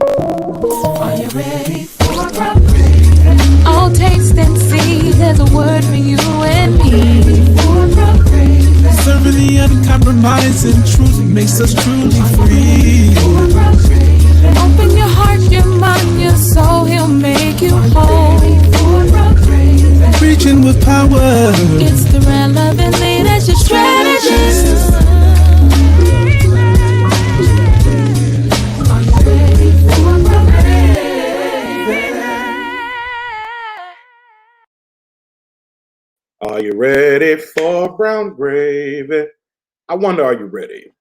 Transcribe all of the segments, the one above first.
Are you ready for a upgrade? Oh, taste and see. There's a word for you and me. Serving the uncompromising truth makes us truly free. Open your heart, your mind, your soul. He'll make you whole. Preaching with power. It's the relevant leadership strategist. Are you ready for brown gravy? I wonder, are you ready?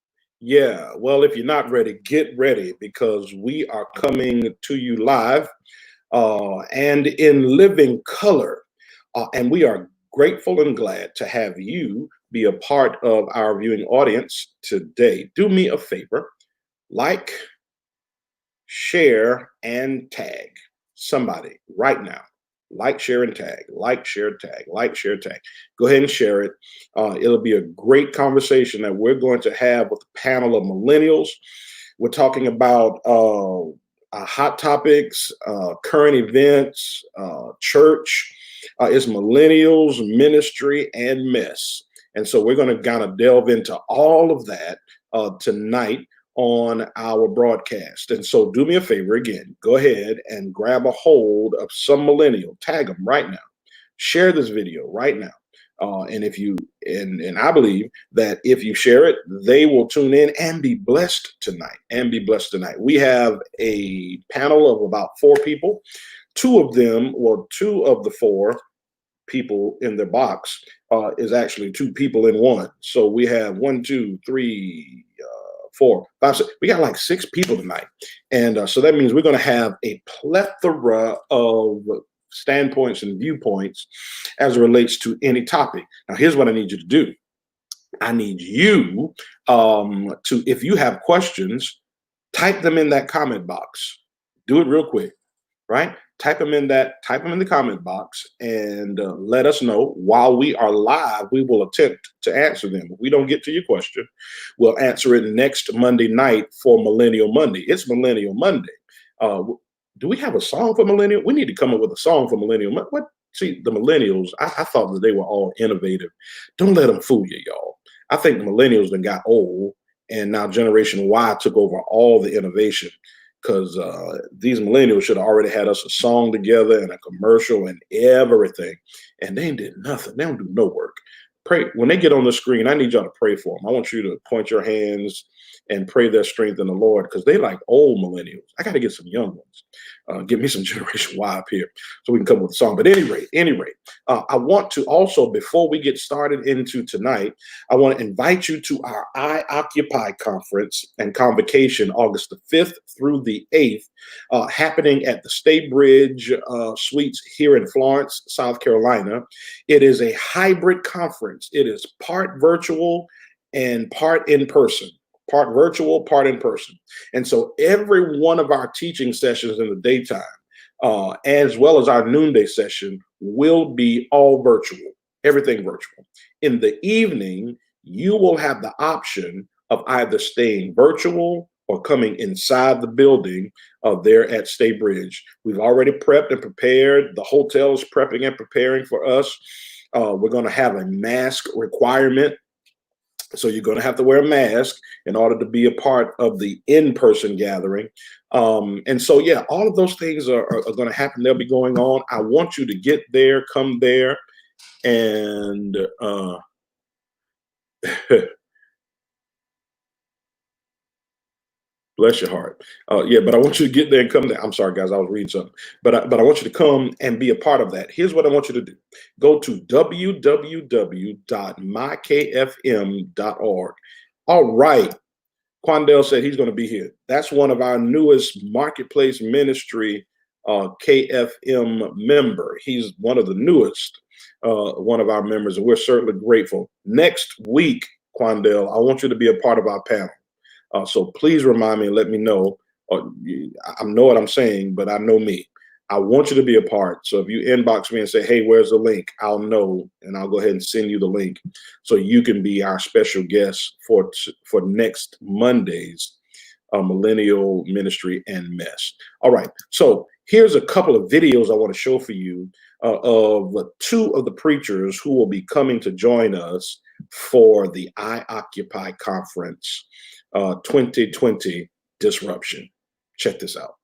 Yeah, well, if you're not ready, get ready because we are coming to you live and in living color. And we are grateful and glad to have you be a part of our viewing audience today. Do me a favor, like, share, and tag somebody right now. Like, share, and tag. Like, share, tag. Like, share, tag. Go ahead and share it. It'll be a great conversation that we're going to have with a panel of millennials. We're talking about hot topics, current events, church. It's millennials, ministry, and mess. And so we're going to kind of delve into all of that tonight on our broadcast. And so do me a favor again, go ahead and grab a hold of some millennial, tag them right now, share this video right now. And if you, and I believe that if you share it, they will tune in and be blessed tonight. We have a panel of about 4 people. Two of the 4 people in the box is actually 2 people in one. So we have 1, 2, 3, 4, 5, 6. We got like 6 people tonight. And so that means we're going to have a plethora of standpoints and viewpoints as it relates to any topic. Now, here's what I need you to do. I need you to, if you have questions, type them in that comment box. Do it real quick, right? Type them in the comment box and let us know. While we are live, we will attempt to answer them. If we don't get to your question, we'll answer it next Monday night for Millennial Monday. It's Millennial Monday. Do we have a song for Millennial? We need to come up with a song for Millennial. What? See, the millennials, I thought that they were all innovative. Don't let them fool you, y'all. I think the millennials then got old, and now Generation Y took over all the innovation. Because these millennials should have already had us a song together and a commercial and everything. And they did nothing. They don't do no work. Pray when they get on the screen. I need y'all to pray for them. I want you to point your hands and pray their strength in the Lord because they like old millennials. I got to get some young ones. Get me some Generation Y up here so we can come up with a song. But any rate, I want to also, before we get started into tonight, I want to invite you to our I Occupy conference and convocation August the 5th through the 8th, happening at the Staybridge Suites here in Florence, South Carolina. It is a hybrid conference. It is part virtual and part in person. Part virtual, part in person. And so every one of our teaching sessions in the daytime, as well as our noonday session, will be all virtual, everything virtual. In the evening, you will have the option of either staying virtual or coming inside the building there at Staybridge. We've already prepped and prepared. The hotel is prepping and preparing for us. We're going to have a mask requirement. So you're going to have to wear a mask in order to be a part of the in-person gathering. And so, yeah, all of those things are going to happen. They'll be going on. I want you to get there, come there, and bless your heart. Yeah, but I want you to get there and come there. I'm sorry, guys, I was reading something. But I want you to come and be a part of that. Here's what I want you to do. Go to www.mykfm.org. All right. Quandell said he's going to be here. That's one of our newest Marketplace Ministry KFM member. He's one of the newest, one of our members, and we're certainly grateful. Next week, Quandell, I want you to be a part of our panel. So please remind me and let me know. I know what I'm saying, but I know me. I want you to be a part. So if you inbox me and say, hey, where's the link? I'll know, and I'll go ahead and send you the link so you can be our special guest for next Monday's Millennial Ministry and Mess. All right, so here's a couple of videos I want to show for you of two of the preachers who will be coming to join us for the I Occupy Conference 2020 Disruption. Check this out.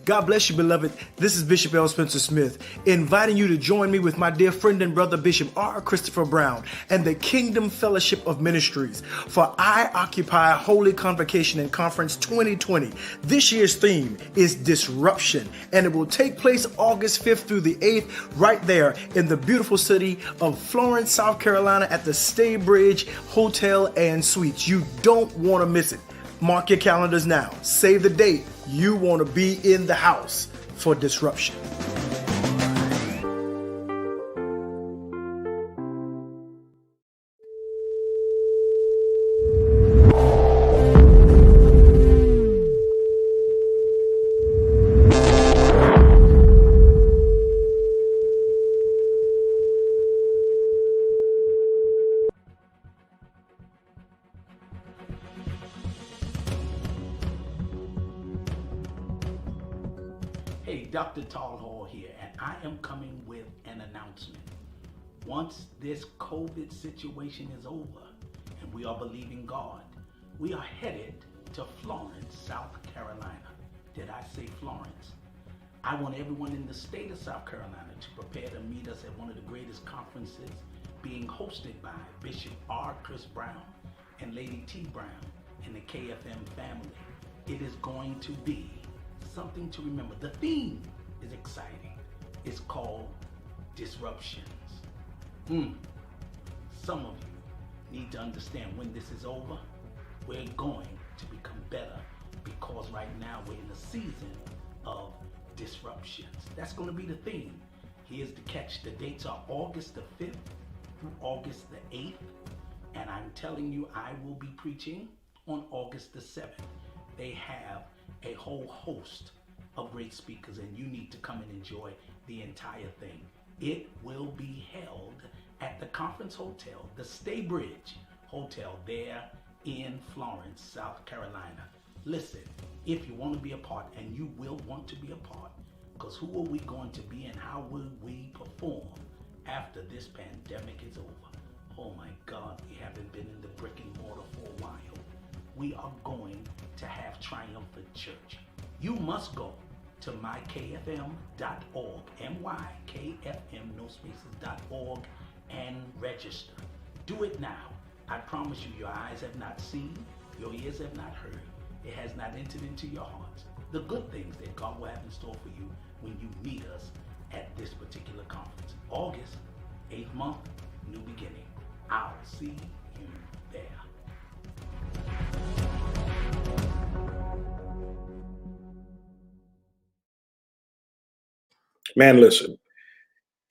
God bless you, beloved. This is Bishop L. Spencer Smith, inviting you to join me with my dear friend and brother, Bishop R. Christopher Brown, and the Kingdom Fellowship of Ministries for I Occupy Holy Convocation and Conference 2020. This year's theme is Disruption, and it will take place August 5th through the 8th right there in the beautiful city of Florence, South Carolina at the Staybridge Hotel and Suites. You don't want to miss it. Mark your calendars now. Save the date. You want to be in the house for disruption. Hey, Dr. Tallhall here, and I am coming with an announcement. Once this COVID situation is over, and we are believing God, we are headed to Florence, South Carolina. Did I say Florence? I want everyone in the state of South Carolina to prepare to meet us at one of the greatest conferences being hosted by Bishop R. Chris Brown and Lady T. Brown and the KFM family. It is going to be something to remember. The theme is exciting. It's called Disruptions. Some of you need to understand when this is over, we're going to become better because right now we're in a season of disruptions. That's going to be the theme. Here's the catch. The dates are August the 5th through August the 8th. And I'm telling you, I will be preaching on August the 7th. They have a whole host of great speakers, and you need to come and enjoy the entire thing. It will be held at the Conference Hotel, the Staybridge Hotel there in Florence, South Carolina. Listen, if you want to be a part, and you will want to be a part, because who are we going to be and how will we perform after this pandemic is over? Oh my God, we haven't been in the brick and mortar for a while. We are going to have triumphant church. You must go to mykfm.org, mykfm, no spaces.org, and register. Do it now. I promise you, your eyes have not seen, your ears have not heard, it has not entered into your hearts. The good things that God will have in store for you when you meet us at this particular conference. August, 8th month, new beginning. I'll see you there. Man, listen,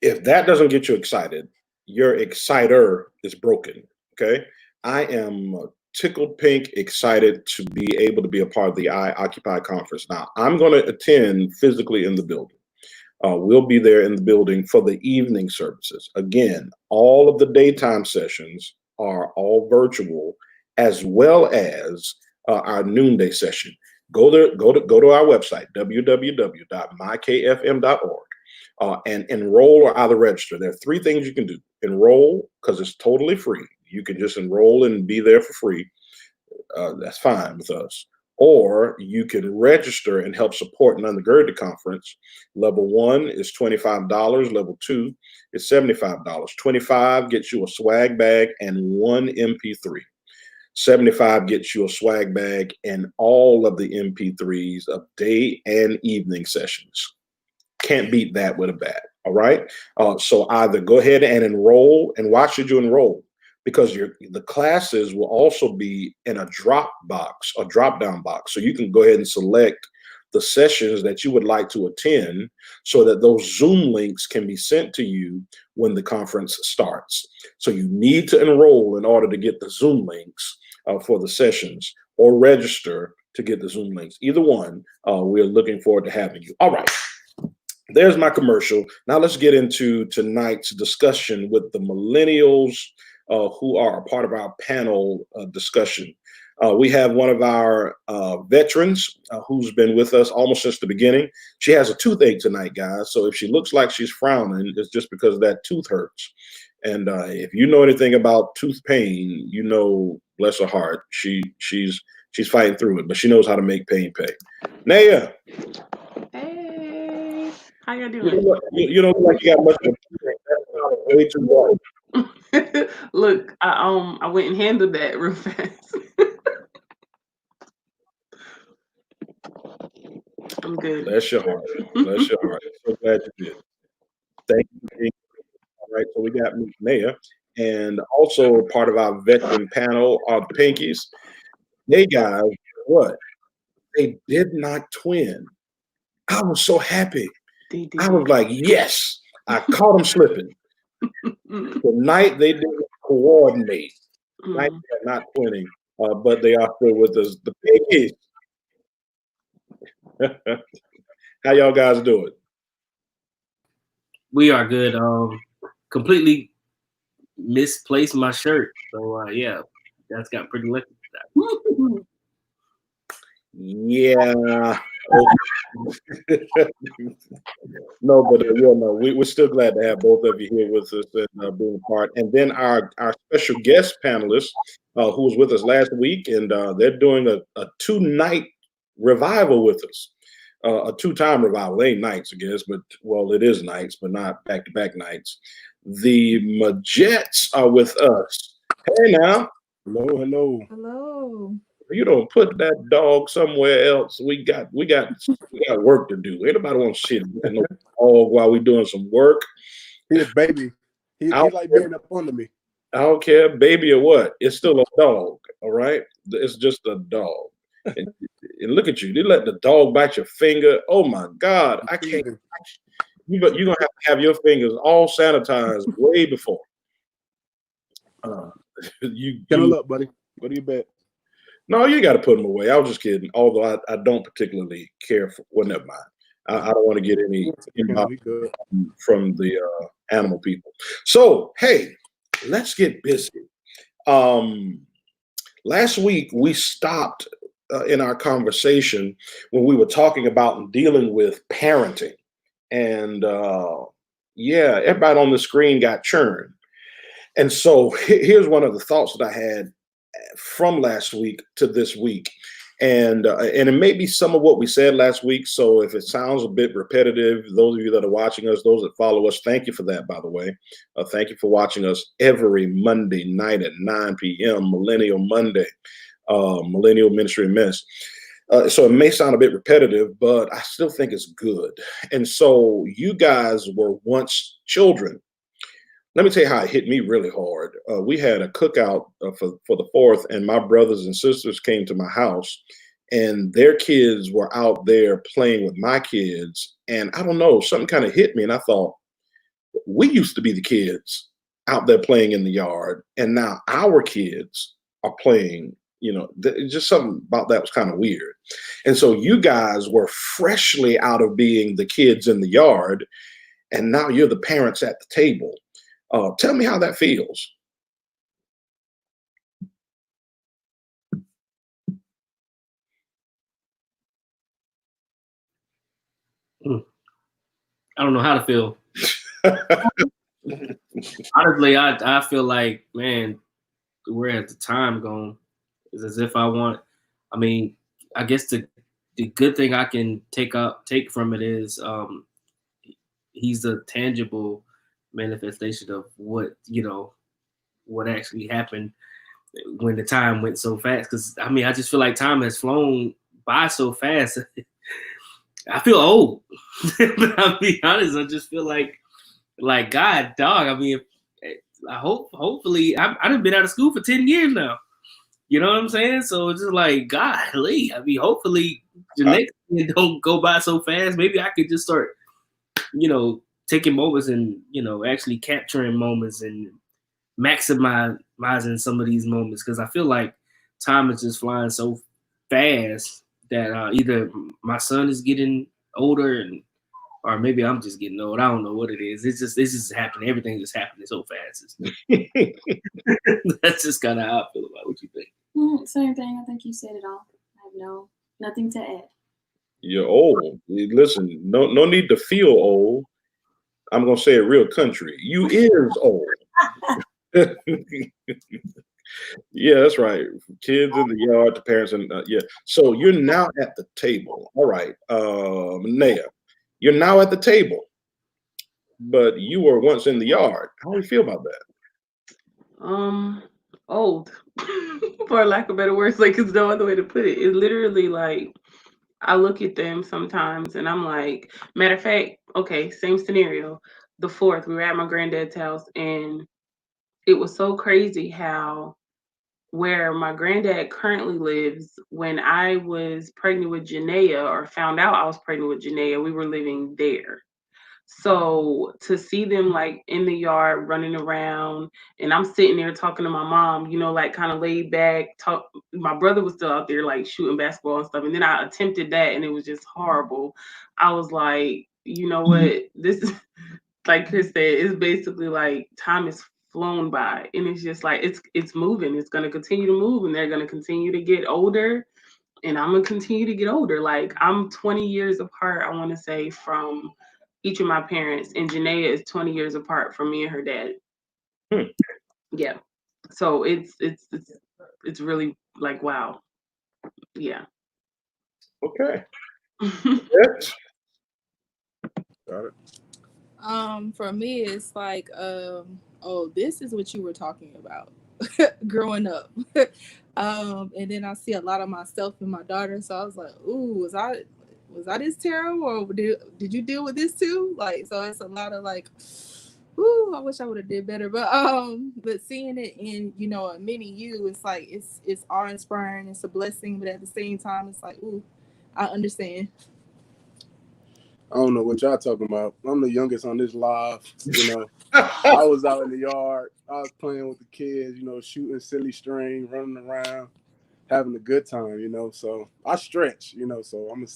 if that doesn't get you excited, your exciter is broken, okay? I am tickled pink excited to be able to be a part of the I Occupy conference. Now, I'm going to attend physically in the building. We'll be there in the building for the evening services. Again, all of the daytime sessions are all virtual, as well as our noonday session. Go to our website, www.mykfm.org, and enroll or either register. There are three things you can do. Enroll, because it's totally free. You can just enroll and be there for free. That's fine with us. Or you can register and help support and undergird the conference. Level 1 is $25. Level 2 is $75. $25 gets you a swag bag and 1 MP3. $75 gets you a swag bag and all of the MP3s of day and evening sessions. Can't beat that with a bat. All right. So either go ahead and enroll. And why should you enroll? Because the classes will also be in a drop down box. So you can go ahead and select the sessions that you would like to attend so that those Zoom links can be sent to you when the conference starts. So you need to enroll in order to get the Zoom links for the sessions or register to get the Zoom links. Either one, we're looking forward to having you. All right. There's my commercial. Now let's get into tonight's discussion with the millennials who are a part of our panel discussion. We have one of our veterans who's been with us almost since the beginning. She has a toothache tonight, guys. So if she looks like she's frowning, it's just because that tooth hurts. And if you know anything about tooth pain, you know, bless her heart, she's fighting through it, but she knows how to make pain pay. Naya. Hey, how y'all doing? You don't look like you got much of a way too long. Look, I went and handled that real fast. I'm good. Bless your heart. Bless your heart. So glad you did. Thank you. All right, so we got Naya, and also part of our veteran panel are the Pinkies. They guys, what? They did not twin. I was so happy. I was like, yes, I caught them slipping. Tonight they didn't coordinate. Tonight they're not twinning, but they are still with us. The Pinkies. How y'all guys doing? We are good. Completely misplaced my shirt. So yeah, that's got pretty lucky. Yeah. No, but we're still glad to have both of you here with us and being a part. And then our special guest panelist, who was with us last week, and they're doing a 2-night revival with us. A 2-time revival. Ain't nights, I guess, but well, it is nights, but not back-to-back nights. The Majets are with us. Hey now. Hello. You don't put that dog somewhere else. We got work to do. Anybody want to sit with no dog while we doing some work? He a baby. He like being up under me. I don't care, baby or what. It's still a dog. All right. It's just a dog. And look at you. They let the dog bite your finger. Oh my God. I can't. You're going to have your fingers all sanitized way before. Cuddle up, buddy. Go to your bed. No, you got to put them away. I was just kidding. Although I don't particularly care for. Well, never mind. I don't want to get any involved from the animal people. So hey, let's get busy. Last week we stopped in our conversation when we were talking about and dealing with parenting, and yeah, everybody on the screen got churned. And so here's one of the thoughts that I had from last week to this week. And it may be some of what we said last week. So if it sounds a bit repetitive, those of you that are watching us, those that follow us, thank you for that, by the way. Thank you for watching us every Monday night at 9 p.m., Millennial Monday, Millennial Ministry Miss. So it may sound a bit repetitive, but I still think it's good. And so you guys were once children. Let me tell you how it hit me really hard. We had a cookout for the 4th, and my brothers and sisters came to my house, and their kids were out there playing with my kids. And I don't know, something kind of hit me, and I thought, we used to be the kids out there playing in the yard, and now our kids are playing. You know, just something about that was kind of weird. And so you guys were freshly out of being the kids in the yard, and now you're the parents at the table. Tell me how that feels. I don't know how to feel. Honestly, I feel like, man, where has the time gone? It's as if I guess the good thing I can take from it is he's a tangible manifestation of what actually happened when the time went so fast. Because I just feel like time has flown by so fast. I feel old. But I'll be honest, I just feel like God, dog. Hopefully I've been out of school for 10 years now. You know what I'm saying? So it's just like, golly. Hopefully the next year don't go by so fast. Maybe I could just start, taking moments and, actually capturing moments and maximizing some of these moments. Because I feel like time is just flying so fast that either my son is getting older or maybe I'm just getting old. I don't know what it is. It's just happening. Everything just happening so fast. That's just kind of how I feel about it. What you think? Same thing. I think you said it all. I have nothing to add. You're old. Listen, no need to feel old. I'm gonna say it real country. You is old. Yeah, that's right. Kids in the yard, the parents, and yeah. So you're now at the table. All right, Naya, you're now at the table, but you were once in the yard. How do you feel about that? Old, for lack of better words, like it's no other way to put it. It's literally like I look at them sometimes and I'm like, matter of fact, okay, same scenario. The fourth, we were at my granddad's house and it was so crazy how where my granddad currently lives, when I was pregnant with Janaea or found out I was pregnant with Janaea, we were living there. So to see them like in the yard running around and I'm sitting there talking to my mom, like kind of laid back, talk my brother was still out there like shooting basketball and stuff. And then I attempted that and it was just horrible. I was like, you know what? This is like Chris said, it's basically like time is flown by. And it's just like it's moving. It's gonna continue to move and they're gonna continue to get older and I'm gonna continue to get older. Like I'm 20 years apart, I want to say, from each of my parents, and Janaea is 20 years apart from me and her dad. Yeah. So it's really like wow. Yeah. Okay. Yes. Got it. For me, it's like, oh, this is what you were talking about growing up. And then I see a lot of myself in my daughter, so I was like, ooh, was I this terrible, or did you deal with this too? Like, so it's a lot of like, ooh, I wish I would have did better. But seeing it in a mini you, it's like it's awe inspiring. It's a blessing, but at the same time, it's like, ooh, I understand. I don't know what y'all talking about. I'm the youngest on this live. I was out in the yard. I was playing with the kids, shooting silly string, running around, having a good time, So I stretch, so I'm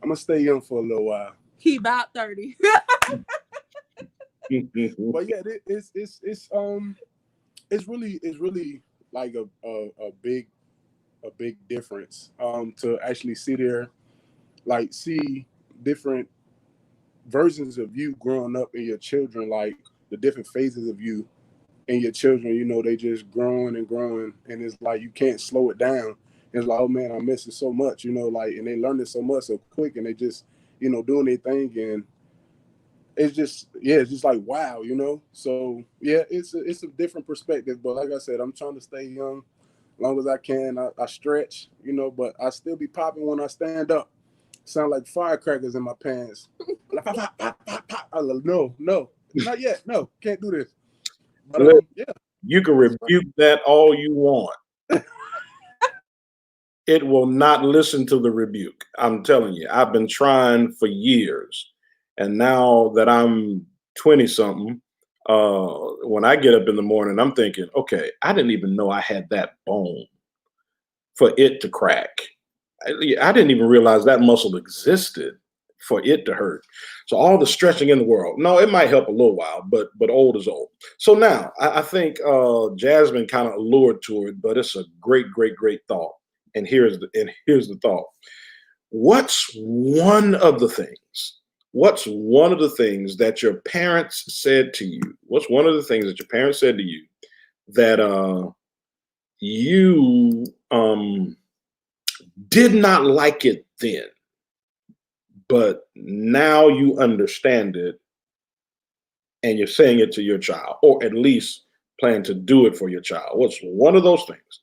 gonna stay young for a little while. He about 30. But yeah, it's really like a big difference to actually sit there, like see different versions of you growing up and your children, like the different phases of you and your children, they just growing and growing, and it's like you can't slow it down. It's like, oh man, I miss it so much, like, and they learn it so much so quick, and they just, doing their thing, and it's just like wow, So yeah, it's a different perspective, but like I said, I'm trying to stay young as long as I can. I stretch, but I still be popping when I stand up. Sound like firecrackers in my pants. Like, pop, pop, pop, pop, pop. I like, no, not yet. No, can't do this. But yeah. You can rebuke that all you want. It will not listen to the rebuke. I'm telling you, I've been trying for years. And now that I'm 20 something, when I get up in the morning, I'm thinking, okay, I didn't even know I had that bone for it to crack. I didn't even realize that muscle existed for it to hurt. So all the stretching in the world, no, it might help a little while, but old is old. So now I think Jasmine kind of allured to it, but it's a great thought. And here's the thought. What's one of the things that your parents said to you? What's one of the things that your parents said to you that you did not like it then, but now you understand it and you're saying it to your child, or at least plan to do it for your child? What's one of those things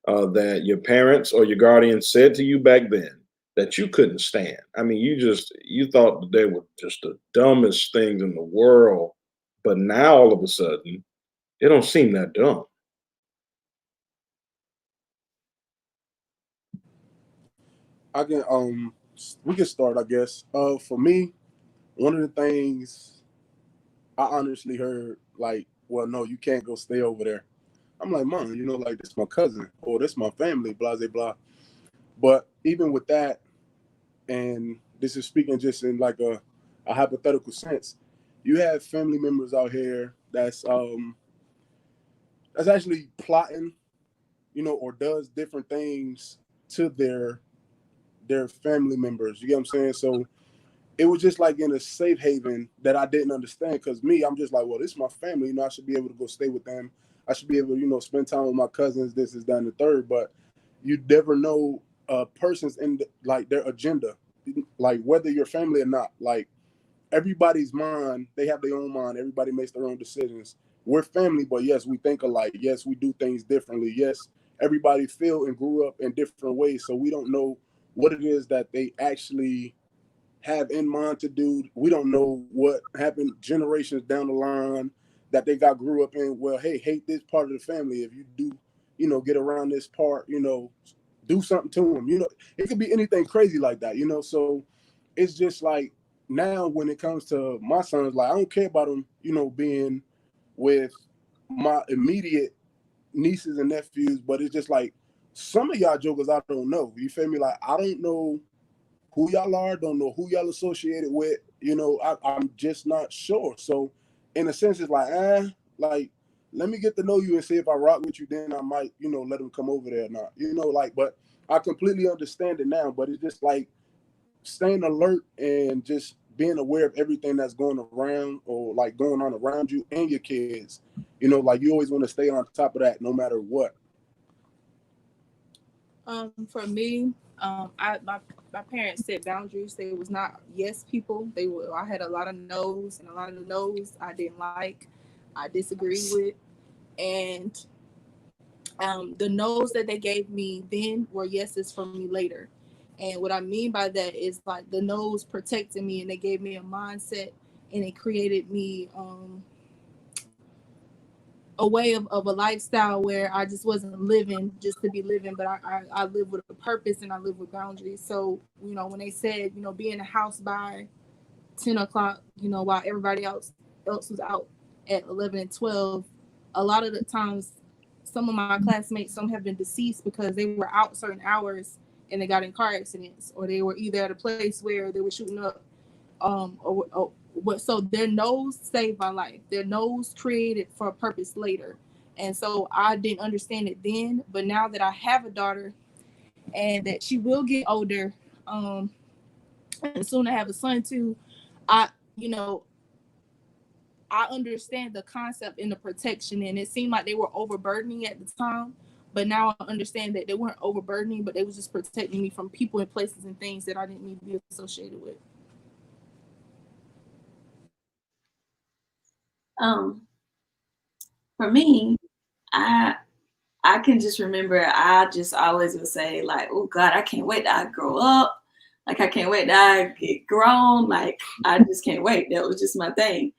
that your parents or your guardians said to you back then that you couldn't stand? I mean, you thought that they were just the dumbest things in the world, but now all of a sudden, it don't seem that dumb. We can start, I guess. For me, one of the things I honestly heard, like, well, no, you can't go stay over there. I'm like, Mom, you know, like, this my cousin or this my family, blah, blah, blah. But even with that, and this is speaking just in like a hypothetical sense, you have family members out here that's actually plotting, you know, or does different things to their family members. You get what I'm saying? So it was just like in a safe haven that I didn't understand, because me, I'm just like, well, this is my family. You know, I should be able to go stay with them. I should be able to, you know, spend time with my cousins. This is that and the third. But you never know a person's like their agenda, like whether you're family or not. Like everybody's mind, they have their own mind. Everybody makes their own decisions. We're family, but yes, we think alike. Yes, we do things differently. Yes, everybody feel and grew up in different ways. So we don't know what it is that they actually have in mind to do. We don't know what happened generations down the line that they got grew up in. Well, hey, hate this part of the family. If you do, you know, get around this part, you know, do something to them. You know, it could be anything crazy like that, you know. So it's just like now when it comes to my sons, like I don't care about them, you know, being with my immediate nieces and nephews, but it's just like some of y'all jokers I don't know. You feel me? Like I don't know who y'all are, don't know who y'all associated with, you know, I'm just not sure. So in a sense, it's like, like, let me get to know you and see if I rock with you, then I might, you know, let them come over there or not, you know, like, but I completely understand it now, but it's just like staying alert and just being aware of everything that's going around or like going on around you and your kids, you know, like you always want to stay on top of that no matter what. For me, my parents set boundaries. They was not yes people. They were. I had a lot of no's, and a lot of the no's I didn't like. I disagreed with, and the no's that they gave me then were yeses from me later. And what I mean by that is like the no's protected me, and they gave me a mindset, and it created me a way of a lifestyle where I just wasn't living just to be living, but I live with a purpose and I live with boundaries. So, you know, when they said, you know, be in the house by 10 o'clock, you know, while everybody else was out at 11 and 12, a lot of the times, some of my classmates, some have been deceased because they were out certain hours and they got in car accidents, or they were either at a place where they were shooting up, or what. So their nose saved my life. Their nose created for a purpose later, and so I didn't understand it then. But now that I have a daughter, and that she will get older, and soon I have a son too, I you know I understand the concept and the protection, and it seemed like they were overburdening at the time. But now I understand that they weren't overburdening, but they was just protecting me from people and places and things that I didn't need to be associated with. For me, I I can just remember I just always would say like, oh God, I can't wait till I grow up. Like I can't wait till I get grown. Like I just can't wait. That was just my thing.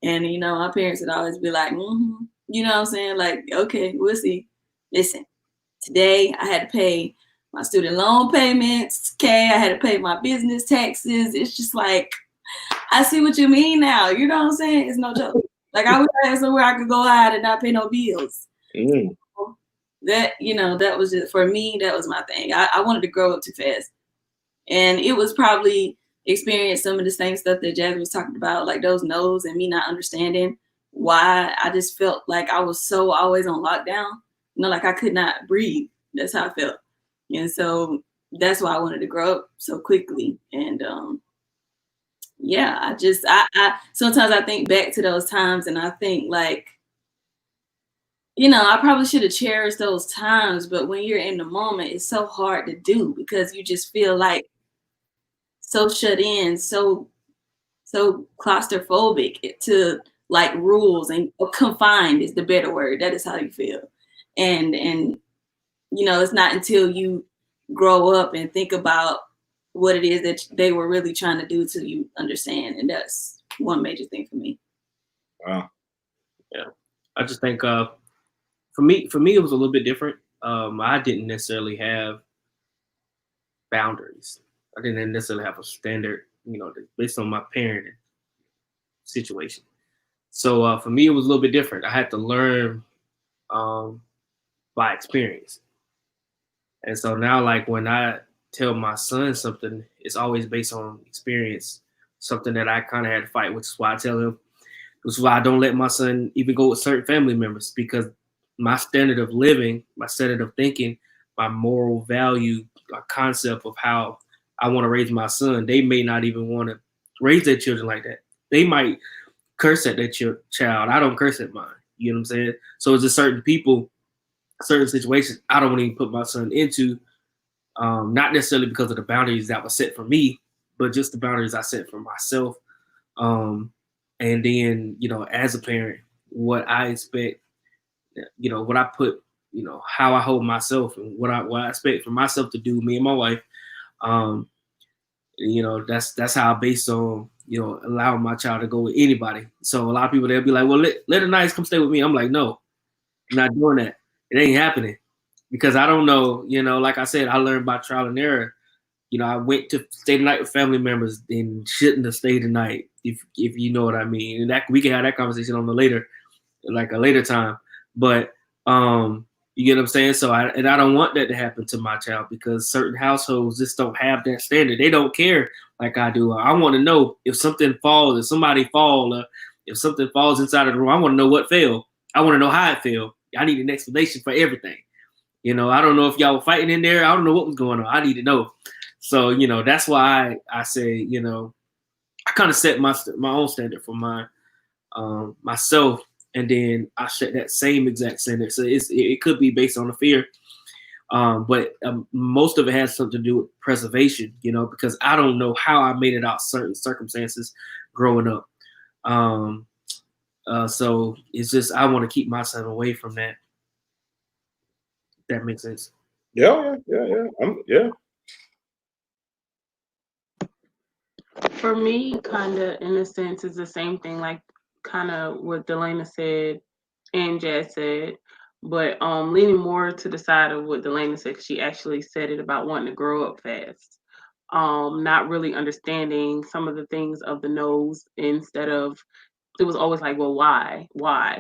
And you know, my parents would always be like, you know what I'm saying? Like, okay, we'll see. Listen, today I had to pay my student loan payments. Okay, I had to pay my business taxes. It's just like I see what you mean now. You know what I'm saying? It's no joke. Like I wish I had somewhere I could go out and not pay no bills. Mm. That, you know, that was just for me, that was my thing. I wanted to grow up too fast. And it was probably experience some of the same stuff that Jasmine was talking about, like those no's and me not understanding why. I just felt like I was so always on lockdown, you know, like I could not breathe. That's how I felt. And so that's why I wanted to grow up so quickly. And yeah, I sometimes I think back to those times and I think like, you know, I probably should have cherished those times, but when you're in the moment, it's so hard to do because you just feel like so shut in, so claustrophobic to like rules and or confined is the better word. That is how you feel. And you know, it's not until you grow up and think about what it is that they were really trying to do till you understand. And that's one major thing for me. Wow. Yeah. I just think for me it was a little bit different. I didn't necessarily have boundaries. I didn't necessarily have a standard, you know, based on my parenting situation. So for me, it was a little bit different. I had to learn by experience. And so now, like when I tell my son something, it's always based on experience, something that I kind of had to fight, which is why I tell him, which is why I don't let my son even go with certain family members, because my standard of living, my standard of thinking, my moral value, my concept of how I want to raise my son, they may not even want to raise their children like that. They might curse at their child. I don't curse at mine. You know what I'm saying? So it's just certain people, certain situations I don't want to even put my son into, not necessarily because of the boundaries that were set for me, but just the boundaries I set for myself. And then, as a parent, what I expect, what I put, how I hold myself and what I expect for myself to do, me and my wife. Um, that's how I based on, allowing my child to go with anybody. So a lot of people, they'll be like, well, let a nice come stay with me. I'm like, no, I'm not doing that. It ain't happening, because I don't know, like I said, I learned by trial and error. I went to stay the night with family members and shouldn't have stayed the night, if you know what I mean. And that we can have that conversation on a later time. But you get what I'm saying? So I don't want that to happen to my child, because certain households just don't have that standard. They don't care like I do. I want to know if something falls, if somebody falls, if something falls inside of the room, I want to know what fell. I want to know how it fell. I need an explanation for everything. I don't know if y'all were fighting in there. I don't know what was going on. I need to know. So, that's why I say, I kind of set my own standard for myself, and then I set that same exact standard. So it could be based on the fear, but most of it has something to do with preservation, because I don't know how I made it out certain circumstances growing up. So it's just I want to keep my son away from that. If that makes sense. Yeah. Yeah. For me, kind of in a sense, is the same thing, like kind of what Delana said and Jazz said, but leaning more to the side of what Delana said, 'cause she actually said it about wanting to grow up fast. Not really understanding some of the things of the no's, instead of, it was always like, well, why?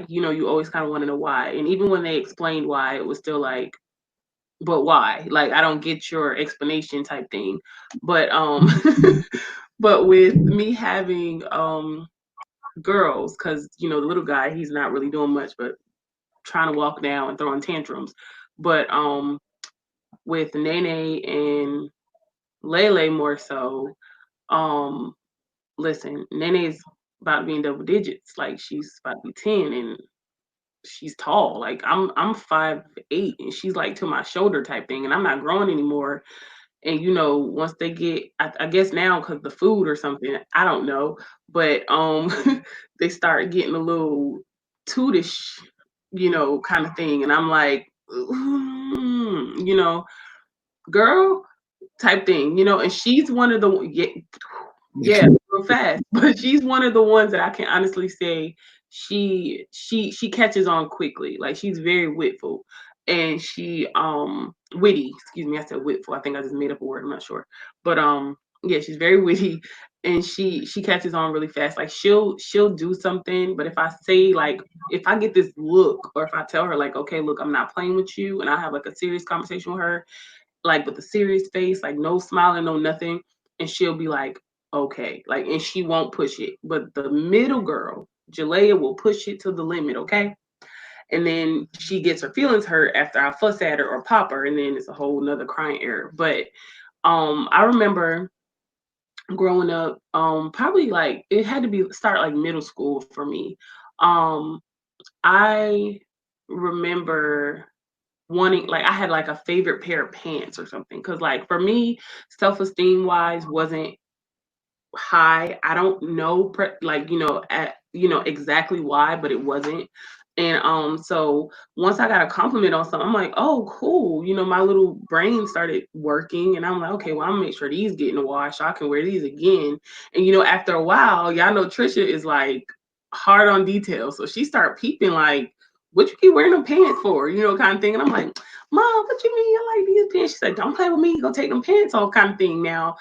You always kind of want to know why. And even when they explained why, it was still like, but why? Like, I don't get your explanation type thing. But but with me having girls, because the little guy, he's not really doing much but trying to walk now and throwing tantrums. But with Nene and Lele more so, listen, Nene's about to be in double digits. Like, she's about to be 10, and she's tall. Like, I'm 5'8", and she's like to my shoulder type thing, and I'm not growing anymore. And once they get, I guess now, because the food or something, I don't know, but they start getting a little tootish, kind of thing. And I'm like, girl type thing, and she's one of the, yeah, real fast. But she's one of the ones that I can honestly say she catches on quickly. Like, she's very witful, and she witty. Excuse me, I said witful. I think I just made up a word. I'm not sure, but yeah, she's very witty, and she catches on really fast. Like, she'll do something, but if I say, like, if I get this look, or if I tell her, like, okay, look, I'm not playing with you, and I have like a serious conversation with her, like with a serious face, like no smiling, no nothing, and she'll be like, okay, like, and she won't push it. But the middle girl, Jalea, will push it to the limit, okay? And then she gets her feelings hurt after I fuss at her or pop her, and then it's a whole nother crying error. But I remember growing up, probably like it had to be start like middle school for me. I remember wanting, like, I had like a favorite pair of pants or something, because like for me, self-esteem wise wasn't high. I don't know exactly why, but it wasn't. And so once I got a compliment on something, I'm like, oh, cool. My little brain started working, and I'm like, okay, well, I'm gonna make sure these get in the wash so I can wear these again. And after a while, y'all know Trisha is like hard on details, so she started peeping like, what you keep wearing them pants for, kind of thing. And I'm like, Mom, what you mean I like these pants? She said, don't play with me, go take them pants off, kind of thing. Now,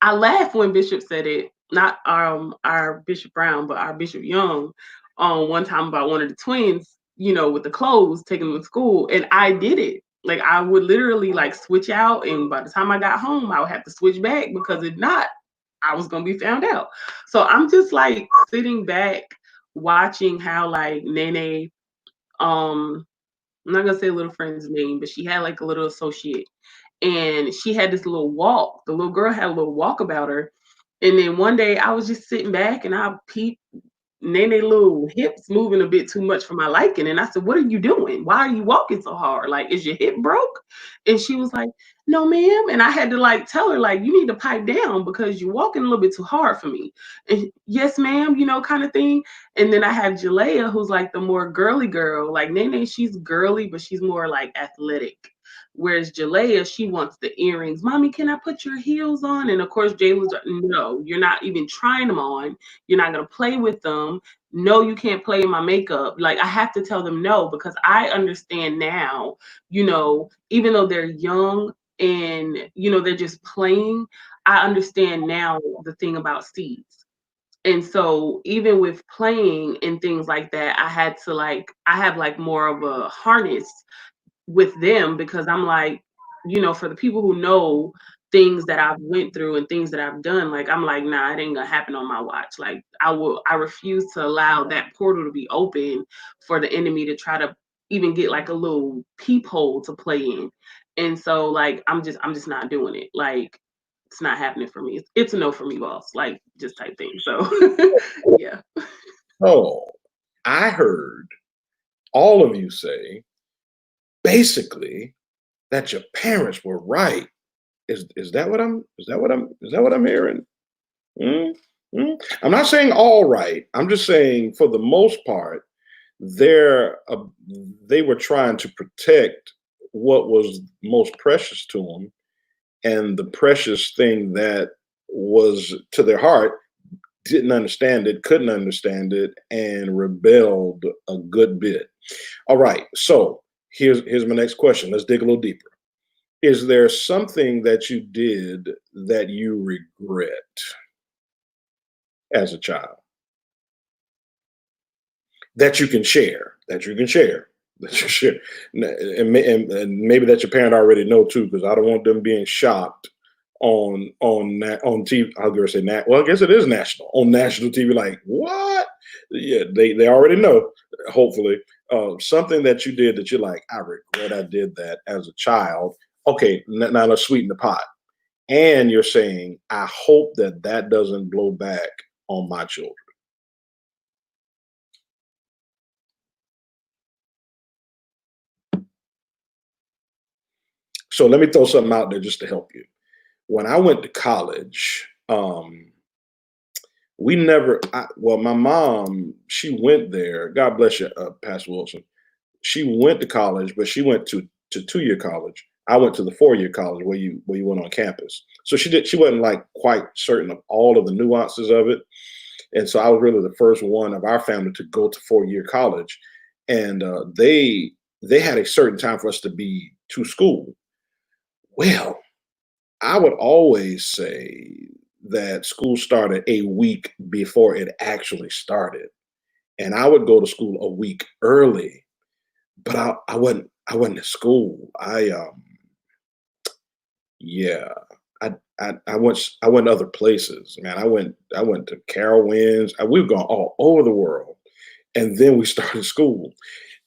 I laughed when Bishop said it, not our Bishop Brown, but our Bishop Young, one time about one of the twins with the clothes, taking them to school. And I did it. Like I would literally like switch out, and by the time I got home, I would have to switch back, because if not, I was gonna be found out. So I'm just like sitting back watching how like Nene, I'm not gonna say little friend's name, but she had like a little associate, and she had this little walk. The little girl had a little walk about her. And then one day I was just sitting back and I peeped Nene little hips moving a bit too much for my liking. And I said, "What are you doing? Why are you walking so hard? Like, is your hip broke?" And she was like, "No, ma'am." And I had to like tell her, like, "You need to pipe down because you're walking a little bit too hard for me." And "Yes, ma'am," kind of thing. And then I have Jalea, who's like the more girly girl. Like Nene, she's girly, but she's more like athletic. Whereas Jalea, she wants the earrings. "Mommy, can I put your heels on?" And of course, Jayla's like, "No, you're not even trying them on. You're not gonna play with them. No, you can't play in my makeup." Like I have to tell them no, because I understand now, even though they're young and they're just playing, I understand now the thing about seeds. And so even with playing and things like that, I have like more of a harness with them, because I'm like, for the people who know things that I've went through and things that I've done, like I'm like, nah, it ain't gonna happen on my watch. Like I refuse to allow that portal to be open for the enemy to try to even get like a little peephole to play in. And so like I'm just not doing it. Like it's not happening for me. It's a no for me, boss. Like just type thing. So yeah. Oh, I heard all of you say basically that your parents were right. Is that what I'm hearing? Mm, I'm not saying all right. I'm just saying for the most part, they were trying to protect what was most precious to them, and the precious thing that was to their heart didn't understand it, couldn't understand it, and rebelled a good bit. All right, so here's my next question. Let's dig a little deeper. Is there something that you did that you regret as a child that you can share? And maybe that your parent already know too, because I don't want them being shocked on TV. I was gonna say well, I guess it is national, on national TV. Like what? Yeah, they already know. Hopefully, something that you did that you're like, I regret I did that as a child. Okay, now let's sweeten the pot. And you're saying, I hope that doesn't blow back on my children. So let me throw something out there just to help you. When I went to college, my mom, she went there. God bless you, Pastor Wilson. She went to college, but she went to 2-year college. I went to the 4-year college where you went on campus. So she wasn't like quite certain of all of the nuances of it. And so I was really the first one of our family to go to 4-year college. And they had a certain time for us to be to school. Well, I would always say that school started a week before it actually started. And I would go to school a week early, but I wasn't at school. Yeah, I went other places, man. I went to Carowinds. We've gone all over the world, and then we started school.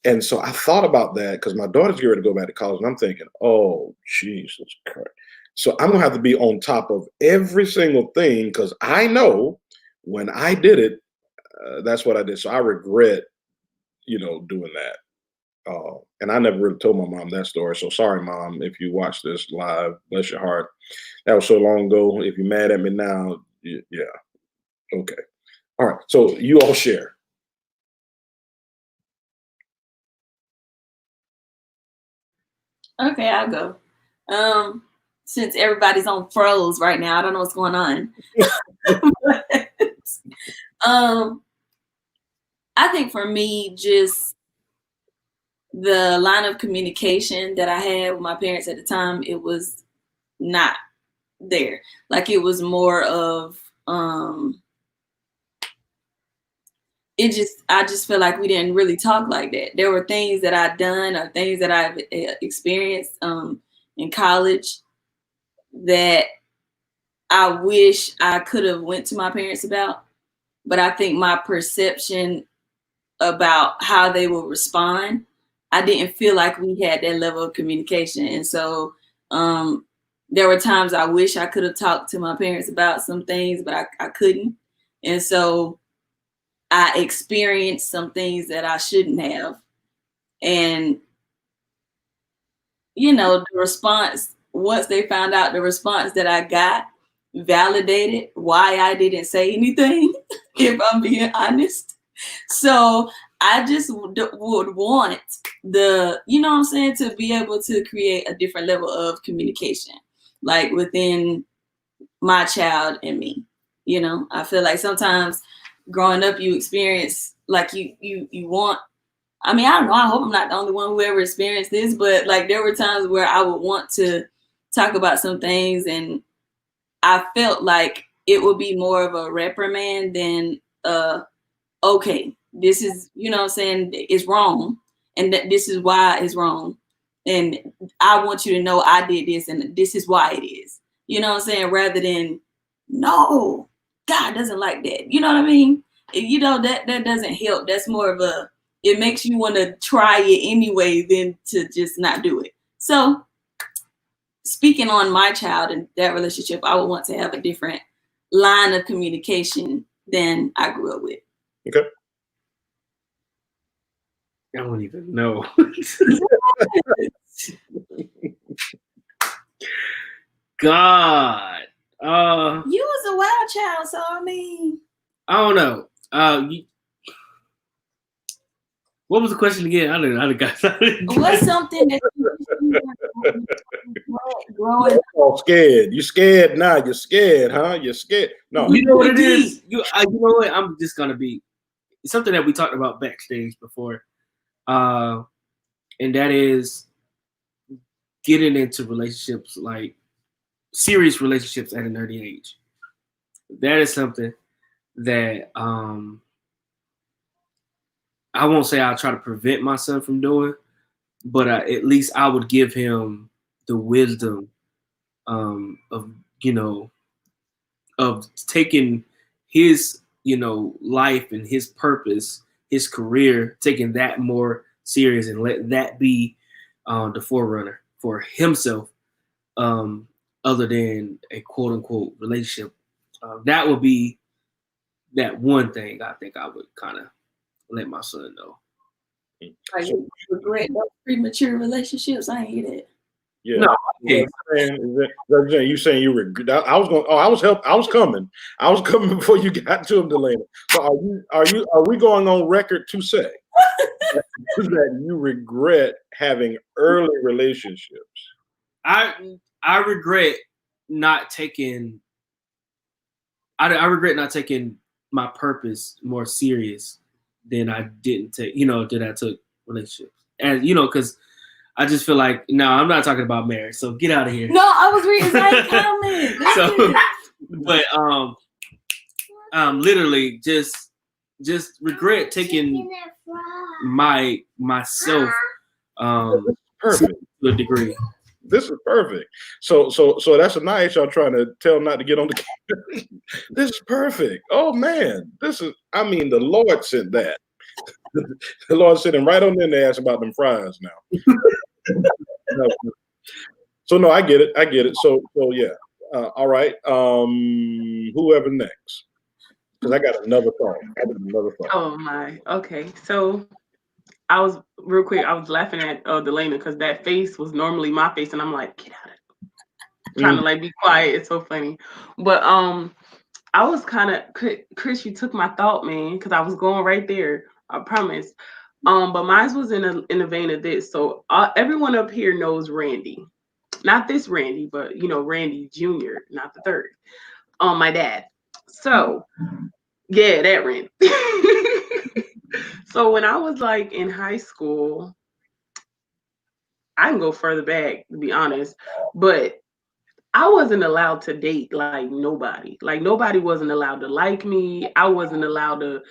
And so I thought about that because my daughter's getting ready to go back to college, and I'm thinking, oh Jesus Christ! So I'm gonna have to be on top of every single thing because I know when I did it, that's what I did. So I regret, doing that. And I never really told my mom that story. So sorry, Mom, if you watch this live, bless your heart. That was so long ago. If you're mad at me now, yeah. Okay. All right. So you all share. Okay, I'll go. Since everybody's on froze right now, I don't know what's going on. But, I think for me, just the line of communication that I had with my parents at the time, it was not there. Like it was more of I just feel like we didn't really talk like that. There were things that I'd done or things that I've experienced in college that I wish I could have went to my parents about, but I think my perception about how they will respond, I didn't feel like we had that level of communication. And so there were times I wish I could have talked to my parents about some things, but I couldn't. And so I experienced some things that I shouldn't have. And, you know, the response, once they found out the response that I got, validated why I didn't say anything, if I'm being honest. So I just would want the, you know what I'm saying, to be able to create a different level of communication, like within my child and me. You know, I feel like sometimes growing up, you experience like you want, I mean, I don't know, I hope I'm not the only one who ever experienced this, but like there were times where I would want to talk about some things and I felt like it would be more of a reprimand than okay, this is, you know what I'm saying, it's wrong and that this is why it's wrong. And I want you to know I did this and this is why it is. You know what I'm saying? Rather than, no, God doesn't like that. You know what I mean? You know, that doesn't help. That's more of a, it makes you want to try it anyway than to just not do it. So speaking on my child and that relationship, I would want to have a different line of communication than I grew up with. Okay. I don't even know. God. You was a wild child, so I mean. I don't know. What was the question again? I didn't got What's something that you growing up? Oh, scared. You scared now. You're scared, huh? You're scared. No. You know what it is? You know what? I'm just gonna be something that we talked about backstage before. And that is getting into relationships, like serious relationships at an early age. That is something that I won't say I'll try to prevent my son from doing, but at least I would give him the wisdom of, you know, of taking his, you know, life and his purpose, his career, taking that more serious and let that be the forerunner for himself, other than a quote unquote relationship. That would be that one thing I think I would kind of let my son know. Like you regret those premature relationships? I ain't hear that. Yeah. No, you saying you regret? I was coming. I was coming before you got to him, Delana. So are we going on record to say that you regret having early relationships? I regret not taking. I regret not taking my purpose more serious than I didn't take. You know, that I took relationships, and you know, because I just feel like no, I'm not talking about marriage. So get out of here. No, I was reading my comment. So, but literally just regret taking myself Perfect. to a degree. This is perfect. So that's a nice y'all trying to tell not to get on the camera. This is perfect. Oh man, I mean, the Lord sent that. The Lord sitting right on in there ask about them fries now. So no, I get it. So yeah. All right. Whoever next. Because I got another thought. Oh my. Okay. So I was real quick. I was laughing at Delana because that face was normally my face, and I'm like, get out of it. Trying to like be quiet. It's so funny. But I was kind of Chris. You took my thought, man, because I was going right there. I promise. But mine was in the vein of this. So everyone up here knows Randy, not this Randy, but you know Randy Jr., not the third. My dad. So yeah, that Randy. So when I was like in high school, I can go further back to be honest, but I wasn't allowed to date like nobody. Like nobody wasn't allowed to like me. I wasn't allowed to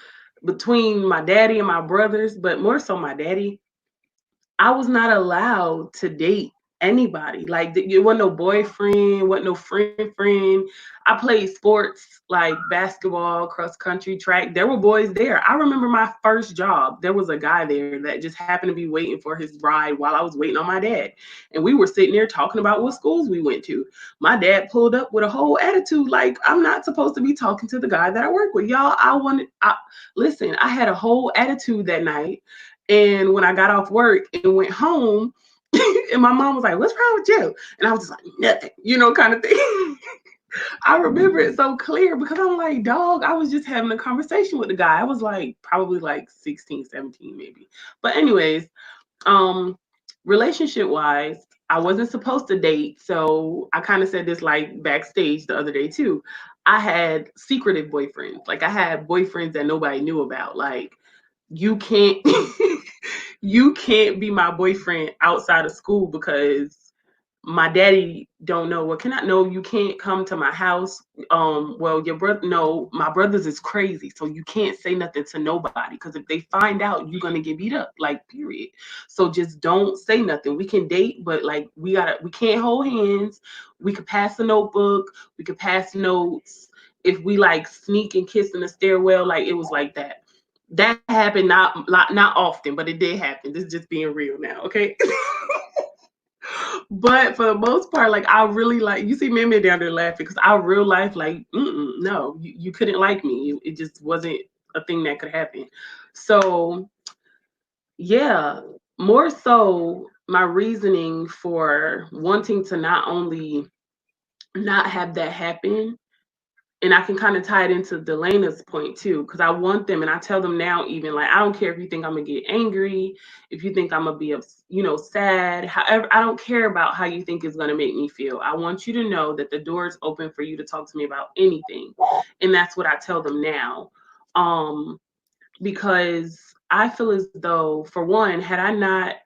between my daddy and my brothers, but more so my daddy, I was not allowed to date anybody. Like it wasn't no boyfriend, wasn't no friend. I played sports like basketball, cross country, track. There were boys there. I remember my first job. There was a guy there that just happened to be waiting for his ride while I was waiting on my dad. And we were sitting there talking about what schools we went to. My dad pulled up with a whole attitude like I'm not supposed to be talking to the guy that I work with. Y'all, listen, I had a whole attitude that night. And when I got off work and went home, and my mom was like, "What's wrong with you?" And I was just like, "Nothing," kind of thing. I remember it so clear because I'm like, dog, I was just having a conversation with the guy. I was like, probably like 16, 17 maybe. But anyways, relationship wise, I wasn't supposed to date. So I kind of said this like backstage the other day too. I had secretive boyfriends. Like I had boyfriends that nobody knew about. Like you can't you can't be my boyfriend outside of school because my daddy don't know what can I know you can't come to my house. Well, your brother, no, my brothers is crazy, so you can't say nothing to nobody because if they find out, you're gonna get beat up, like period. So just don't say nothing. We can date, but like we can't hold hands. We could pass a notebook, we could pass notes. If we like sneak and kiss in the stairwell, like it was like that. That happened not often, but it did happen. This is just being real now, okay? But for the most part, like I really like you see Mimi down there laughing because our real life, like, no, you couldn't like me. It just wasn't a thing that could happen. So yeah, more so my reasoning for wanting to not only not have that happen, and I can kind of tie it into Delena's point too, because I want them, and I tell them now, even like, I don't care if you think I'm gonna get angry, if you think I'm gonna be, sad. However, I don't care about how you think it's gonna make me feel. I want you to know that the door is open for you to talk to me about anything, and that's what I tell them now, because I feel as though, for one, had I not.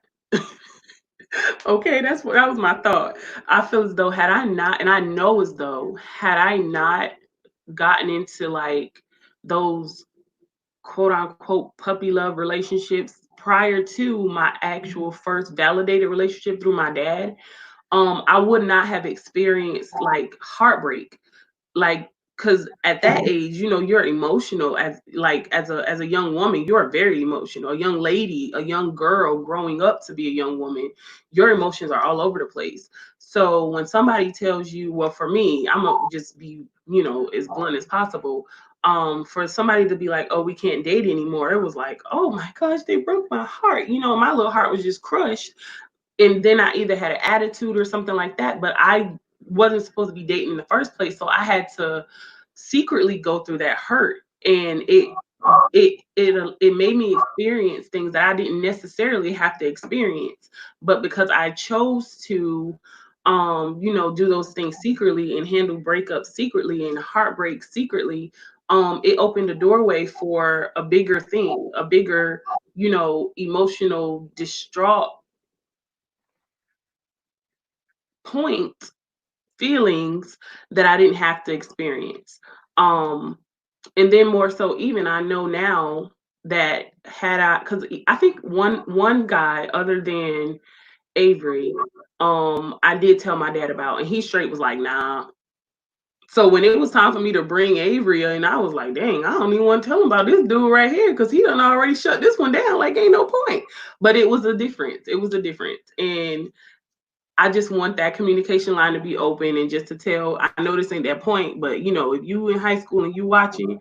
Okay, that was my thought. I feel as though had I not, and I know as though had I not gotten into like those quote unquote puppy love relationships prior to my actual first validated relationship through my dad, I would not have experienced like heartbreak, like because at that age, you're emotional as a young woman, you're very emotional. A young lady, a young girl growing up to be a young woman, your emotions are all over the place. So when somebody tells you, well, for me, I'm gonna just be, as blunt as possible. For somebody to be like, oh, we can't date anymore, it was like, oh my gosh, they broke my heart. My little heart was just crushed. And then I either had an attitude or something like that, but I wasn't supposed to be dating in the first place. So I had to secretly go through that hurt. And it made me experience things that I didn't necessarily have to experience. But because I chose to do those things secretly and handle breakups secretly and heartbreak secretly, it opened a doorway for a bigger thing, a bigger, emotional distraught point feelings that I didn't have to experience. And then more so, even I know now that because I think one guy other than Avery, I did tell my dad about, and he straight was like, nah. So when it was time for me to bring Avery in, I was like, dang, I don't even want to tell him about this dude right here because he done already shut this one down. Like, ain't no point. But it was a difference. It was a difference. And I just want that communication line to be open and just to tell, I know this ain't that point, but if you in high school and you watching,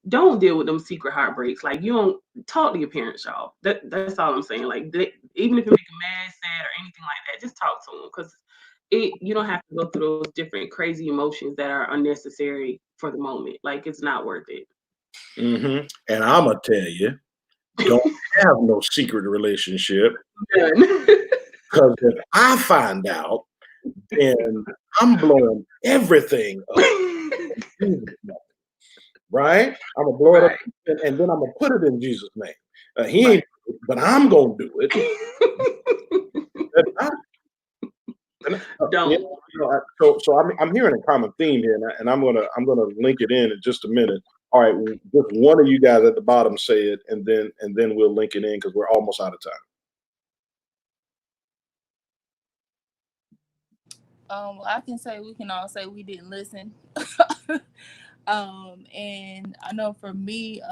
don't deal with them secret heartbreaks. Like you don't talk to your parents, y'all. That's all I'm saying. Like even if you make them mad, sad, or anything like that, just talk to them because you don't have to go through those different crazy emotions that are unnecessary for the moment. Like it's not worth it. Mm-hmm. And I'm gonna tell you, don't have no secret relationship. Because if I find out, then I'm blowing everything up. Right? I'm gonna blow it up, and then I'm gonna put it in Jesus' name. He ain't, but I'm gonna do it. So I'm hearing a common theme here, and I'm gonna link it in just a minute. All right, just one of you guys at the bottom say it, and then we'll link it in because we're almost out of time. I can say we can all say we didn't listen. And I know for me,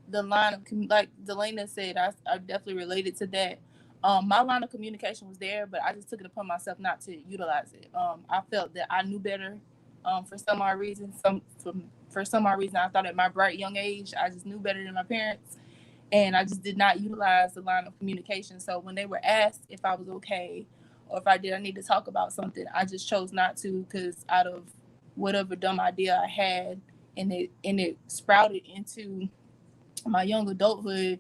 the line of like Delana said, I definitely related to that. My line of communication was there, but I just took it upon myself not to utilize it. I felt that I knew better. For some odd reason, for some odd reason, I thought at my bright young age, I just knew better than my parents, and I just did not utilize the line of communication. So when they were asked if I was okay, or if I need to talk about something, I just chose not to, because out of whatever dumb idea I had, and it sprouted into my young adulthood,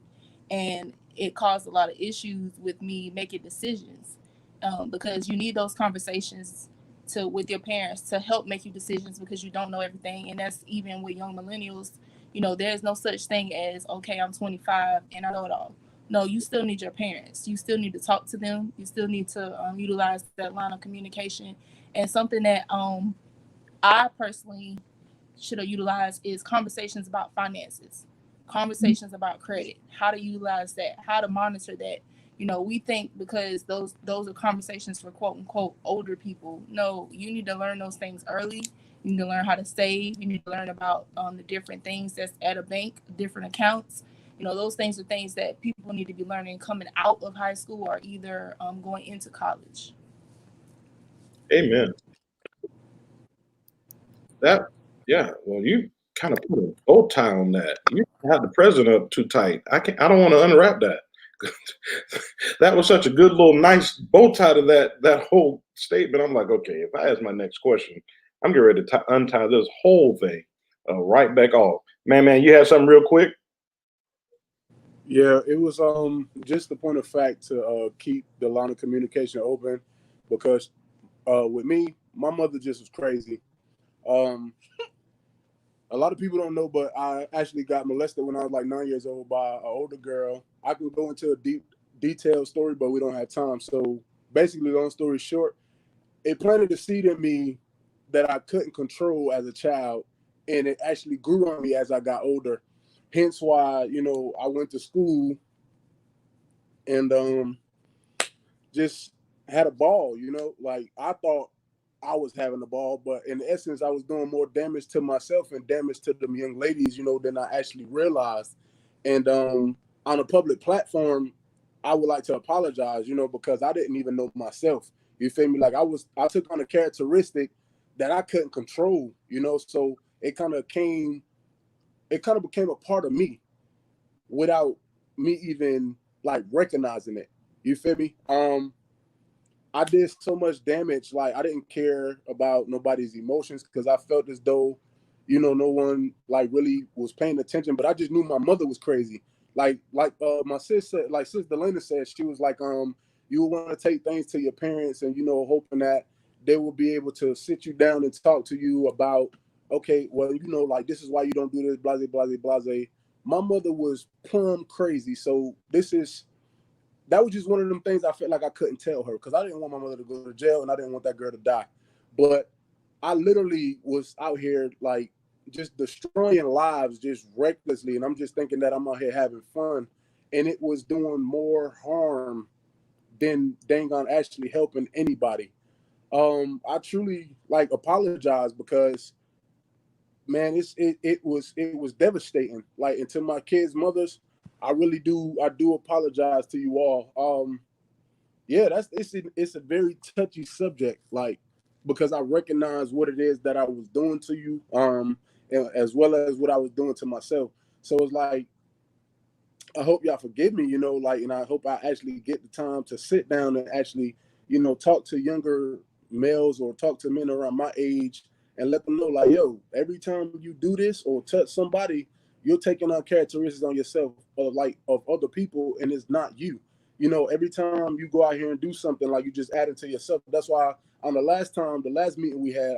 and it caused a lot of issues with me making decisions, because you need those conversations with your parents to help make you decisions, because you don't know everything. And that's even with young millennials. There's no such thing as, okay, I'm 25 and I know it all. No, you still need your parents. You still need to talk to them. You still need to utilize that line of communication. And something that I personally should have utilized is conversations about finances, conversations about credit, how to utilize that, how to monitor that. We think because those are conversations for quote unquote older people. No, you need to learn those things early. You need to learn how to save. You need to learn about the different things that's at a bank, different accounts. Those things are things that people need to be learning coming out of high school, or either going into college. Amen. Yeah. Well, you kind of put a bow tie on that. You had the president up too tight. I don't want to unwrap that. That was such a good little nice bow tie to that whole statement. I'm like, okay, if I ask my next question, I'm getting ready to untie this whole thing right back off. Man, you had something real quick? Yeah, it was just the point of fact to keep the line of communication open, because with me, my mother just was crazy. Um, a lot of people don't know, but I actually got molested when I was like 9 years old by an older girl. I can go into a detailed story, but we don't have time. So basically, long story short, it planted a seed in me that I couldn't control as a child, and it actually grew on me as I got older. Hence why, I went to school and just had a ball, like I thought I was having a ball, but in essence, I was doing more damage to myself and damage to them young ladies, than I actually realized. And on a public platform, I would like to apologize, because I didn't even know myself. You feel me? Like I took on a characteristic that I couldn't control, so it kind of became a part of me without me even like recognizing it. You feel me? I did so much damage. Like I didn't care about nobody's emotions because I felt as though, no one like really was paying attention. But I just knew my mother was crazy. Like my sis said, like Sis Delana said, she was like, you want to take things to your parents and hoping that they will be able to sit you down and talk to you about, okay, well, like this is why you don't do this, blase, blase, blase. My mother was plumb crazy. So that was just one of them things I felt like I couldn't tell her because I didn't want my mother to go to jail and I didn't want that girl to die. But I literally was out here like just destroying lives just recklessly. And I'm just thinking that I'm out here having fun. And it was doing more harm than dang on actually helping anybody. I truly like apologize because man, it was devastating. Like, and to my kids' mothers, I do apologize to you all. Yeah, it's a very touchy subject, like because I recognize what it is that I was doing to you, as well as what I was doing to myself. So it's like I hope y'all forgive me, like, and I hope I actually get the time to sit down and actually, talk to younger males or talk to men around my age and let them know, like, yo, every time you do this or touch somebody, you're taking on characteristics on yourself of other people, and it's not you. Every time you go out here and do something, like you just add it to yourself. That's why on the last meeting we had,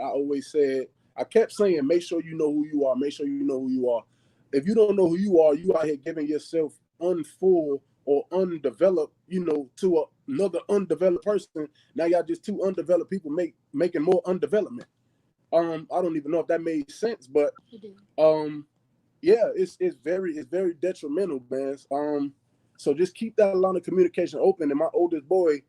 I kept saying, make sure you know who you are. Make sure you know who you are. If you don't know who you are, you out here giving yourself unfull or undeveloped, to another undeveloped person. Now y'all just two undeveloped people making more undevelopment. I don't even know if that made sense, but yeah, it's very detrimental, man. So just keep that line of communication open. And my oldest boy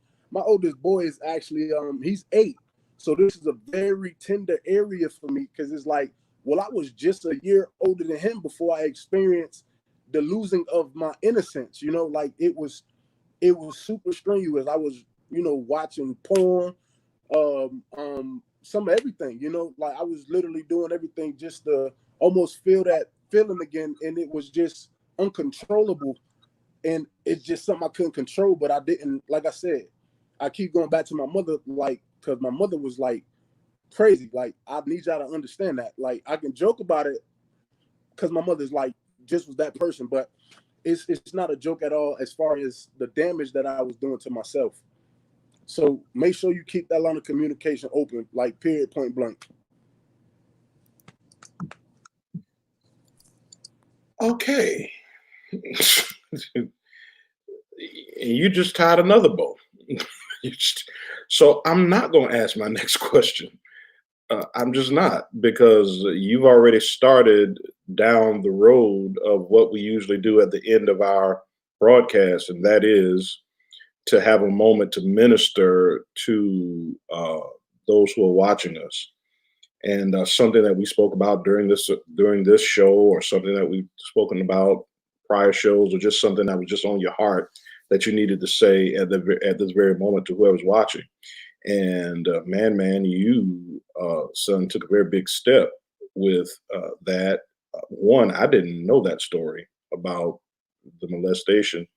is actually he's 8, so this is a very tender area for me because it's like, well, I was just a year older than him before I experienced the losing of my innocence. Like it was super strenuous. I was watching porn, some of everything. Like I was literally doing everything just to almost feel that feeling again, and it was just uncontrollable, and it's just something I couldn't control. But I didn't, like I said, I keep going back to my mother, like, because my mother was like crazy. Like, I need y'all to understand that. Like, I can joke about it because my mother's like just was that person, but it's not a joke at all as far as the damage that I was doing to myself. So make sure you keep that line of communication open, like period, point blank. Okay. And you just tied another bow. So I'm not going to ask my next question. I'm just not, because you've already started down the road of what we usually do at the end of our broadcast, and that is to have a moment to minister to those who are watching us. And something that we spoke about during this show, or something that we've spoken about prior shows, or just something that was just on your heart that you needed to say at this very moment to whoever's watching. And man, you son took a very big step with that. One, I didn't know that story about the molestation,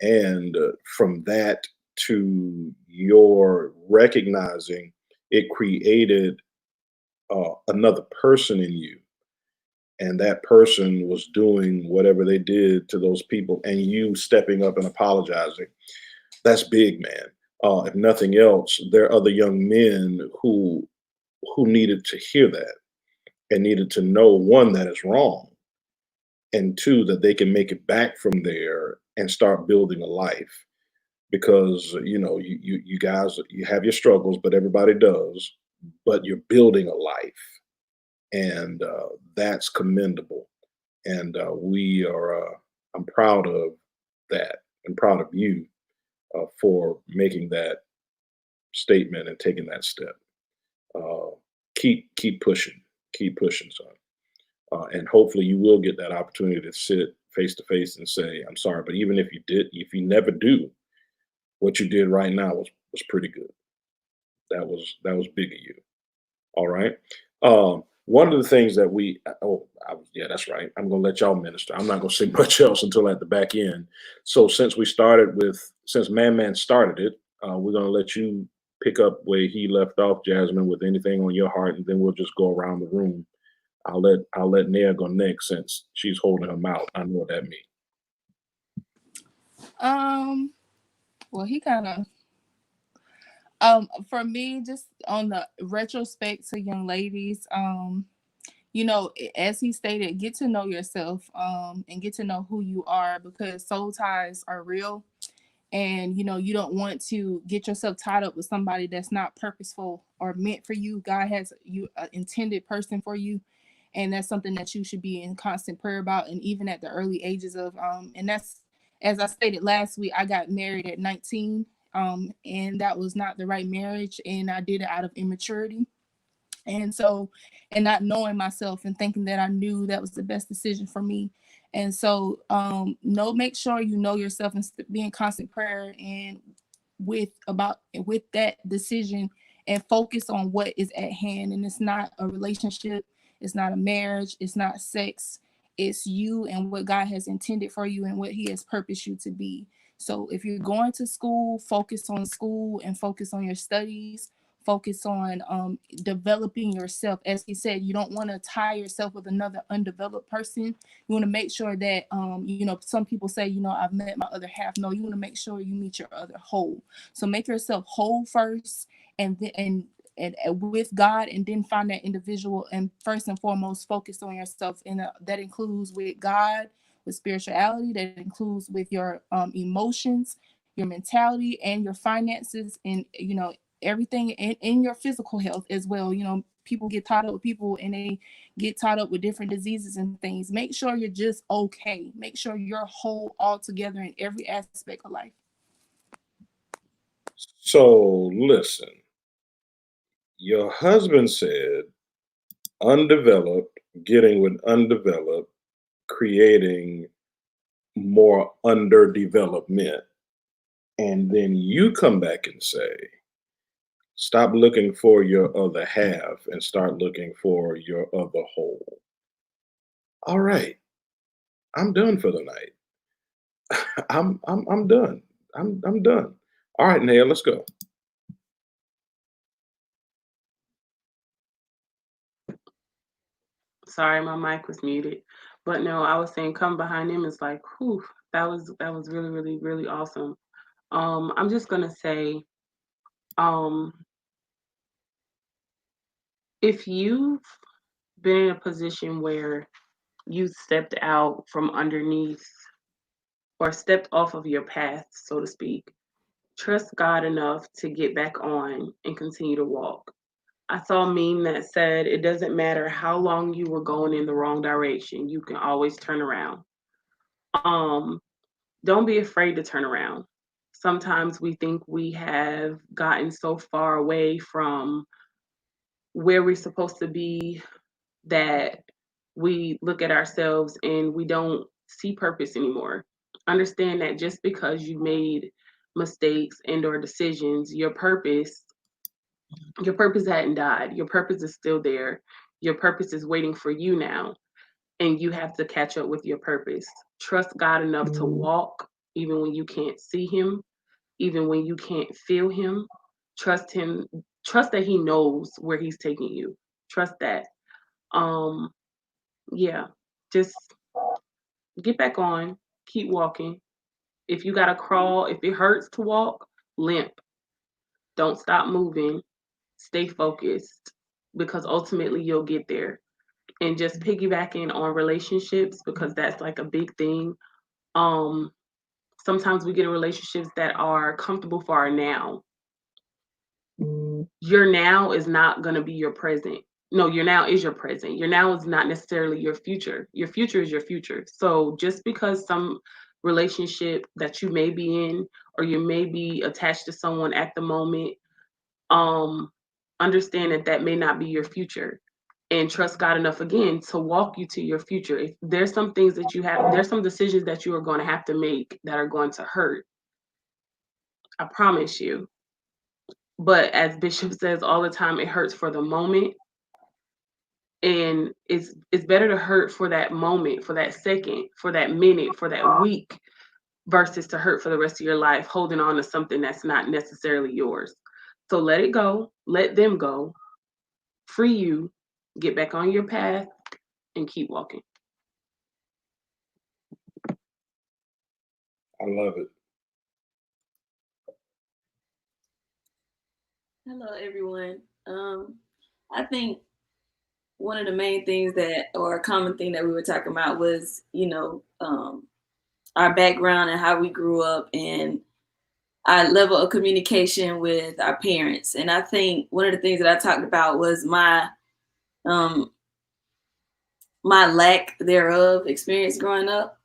and from that to your recognizing it created another person in you, and that person was doing whatever they did to those people, and you stepping up and apologizing. That's big, man. If nothing else, there are other young men who needed to hear that, and needed to know, one, that is wrong, and two, that they can make it back from there and start building a life. Because you guys, you have your struggles, but everybody does. But you're building a life, and that's commendable. And we are. I'm proud of that. I'm proud of you for making that statement and taking that step. Uh, keep pushing, son. And hopefully, you will get that opportunity to sit face to face and say, "I'm sorry." But even if you never do, what you did right now was pretty good. That was big of you. All right. One of the things that yeah, that's right. I'm gonna let y'all minister. I'm not gonna say much else until at the back end. So since Man started it, we're gonna let you pick up where he left off, Jasmine, with anything on your heart, and then we'll just go around the room. I'll let Nia go next since she's holding her mouth. I know what that means. Um, well, he kind of for me, just on the retrospect to young ladies, as he stated, get to know yourself, and get to know who you are, because soul ties are real. And you don't want to get yourself tied up with somebody that's not purposeful or meant for you. God has you an intended person for you, and that's something that you should be in constant prayer about. And even at the early ages of and that's, as I stated last week, I got married at 19, and that was not the right marriage, and I did it out of immaturity. And so, and not knowing myself and thinking that I knew that was the best decision for me. And so, make sure you know yourself and be in constant prayer and with that decision, and focus on what is at hand. And it's not a relationship, it's not a marriage, it's not sex, it's you and what God has intended for you and what He has purposed you to be. So if you're going to school, focus on school and focus on your studies. Focus on developing yourself. As he said, you don't want to tie yourself with another undeveloped person. You want to make sure that, some people say, I've met my other half. No, you want to make sure you meet your other whole. So make yourself whole first, and with God, and then find that individual. And first and foremost, focus on yourself. And that includes with God, with spirituality, that includes with your emotions, your mentality, and your finances, and everything in your physical health as well. people get tied up with people and they get tied up with different diseases and things. Make sure you're just okay. Make sure you're whole all together in every aspect of life. So listen, your husband said undeveloped, getting with undeveloped, creating more underdevelopment. And then you come back and say, stop looking for your other half and start looking for your other whole. All right, I'm done for the night. I'm done. I'm done. All right, Naya, let's go. Sorry, my mic was muted. But no, I was saying come behind him is like, whew, that was really, really, really awesome. I'm just gonna say, um, if you've been in a position where you stepped out from underneath or stepped off of your path, so to speak, trust God enough to get back on and continue to walk. I saw a meme that said it doesn't matter how long you were going in the wrong direction, you can always turn around. Um, don't be afraid to turn around. Sometimes we think we have gotten so far away from where we're supposed to be that we look at ourselves and we don't see purpose anymore. Understand that just because you made mistakes and or decisions, your purpose hadn't died. Your purpose is still there. Your purpose is waiting for you now, and you have to catch up with your purpose. Trust God enough to walk even when you can't see him, even when you can't feel him. Trust him, trust that he knows where he's taking you. Trust that. Um yeah, just get back on, keep walking. If you got to crawl, if it hurts to walk, limp. Don't stop moving. Stay focused because ultimately you'll get there. And just piggybacking on relationships because that's like a big thing. Um Sometimes we get in relationships that are comfortable for our now. Your now is not going to be your present. No, your now is your present. Your now is not necessarily your future. Your future is your future. So just because some relationship that you may be in or you may be attached to someone at the moment, um understand that that may not be your future, and trust God enough again to walk you to your future. If there's some things that you have, there's some decisions that you are going to have to make that are going to hurt. I promise you. But as Bishop says all the time, it hurts for the moment. And it's better to hurt for that moment, for that second, for that minute, for that week, versus to hurt for the rest of your life, holding on to something that's not necessarily yours. So let it go, let them go, free you, get back on your path, and keep walking. I love it. Hello, everyone. I think one of the main things that, or a common thing that we were talking about was, our background and how we grew up and our level of communication with our parents. And I think one of the things that I talked about was my lack thereof experience growing up.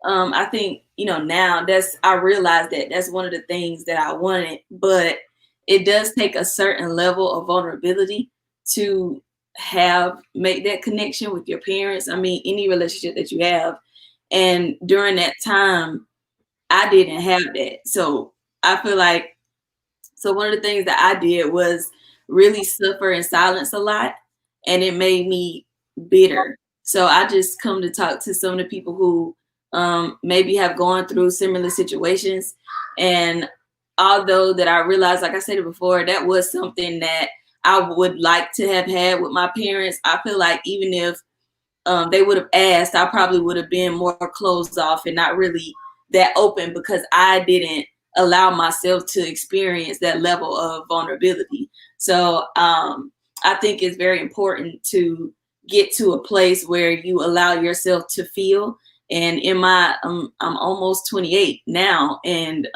I think, now I realize that that's one of the things that I wanted, but it does take a certain level of vulnerability to make that connection with your parents. I mean, any relationship that you have. And during that time, I didn't have that. So I feel like, one of the things that I did was really suffer in silence a lot, and it made me bitter. So I just come to talk to some of the people who maybe have gone through similar situations. And although that I realized, like I said before, that was something that I would like to have had with my parents, I feel like even if they would have asked, I probably would have been more closed off and not really that open because I didn't allow myself to experience that level of vulnerability. So I think it's very important to get to a place where you allow yourself to feel. And I'm almost 28 now, and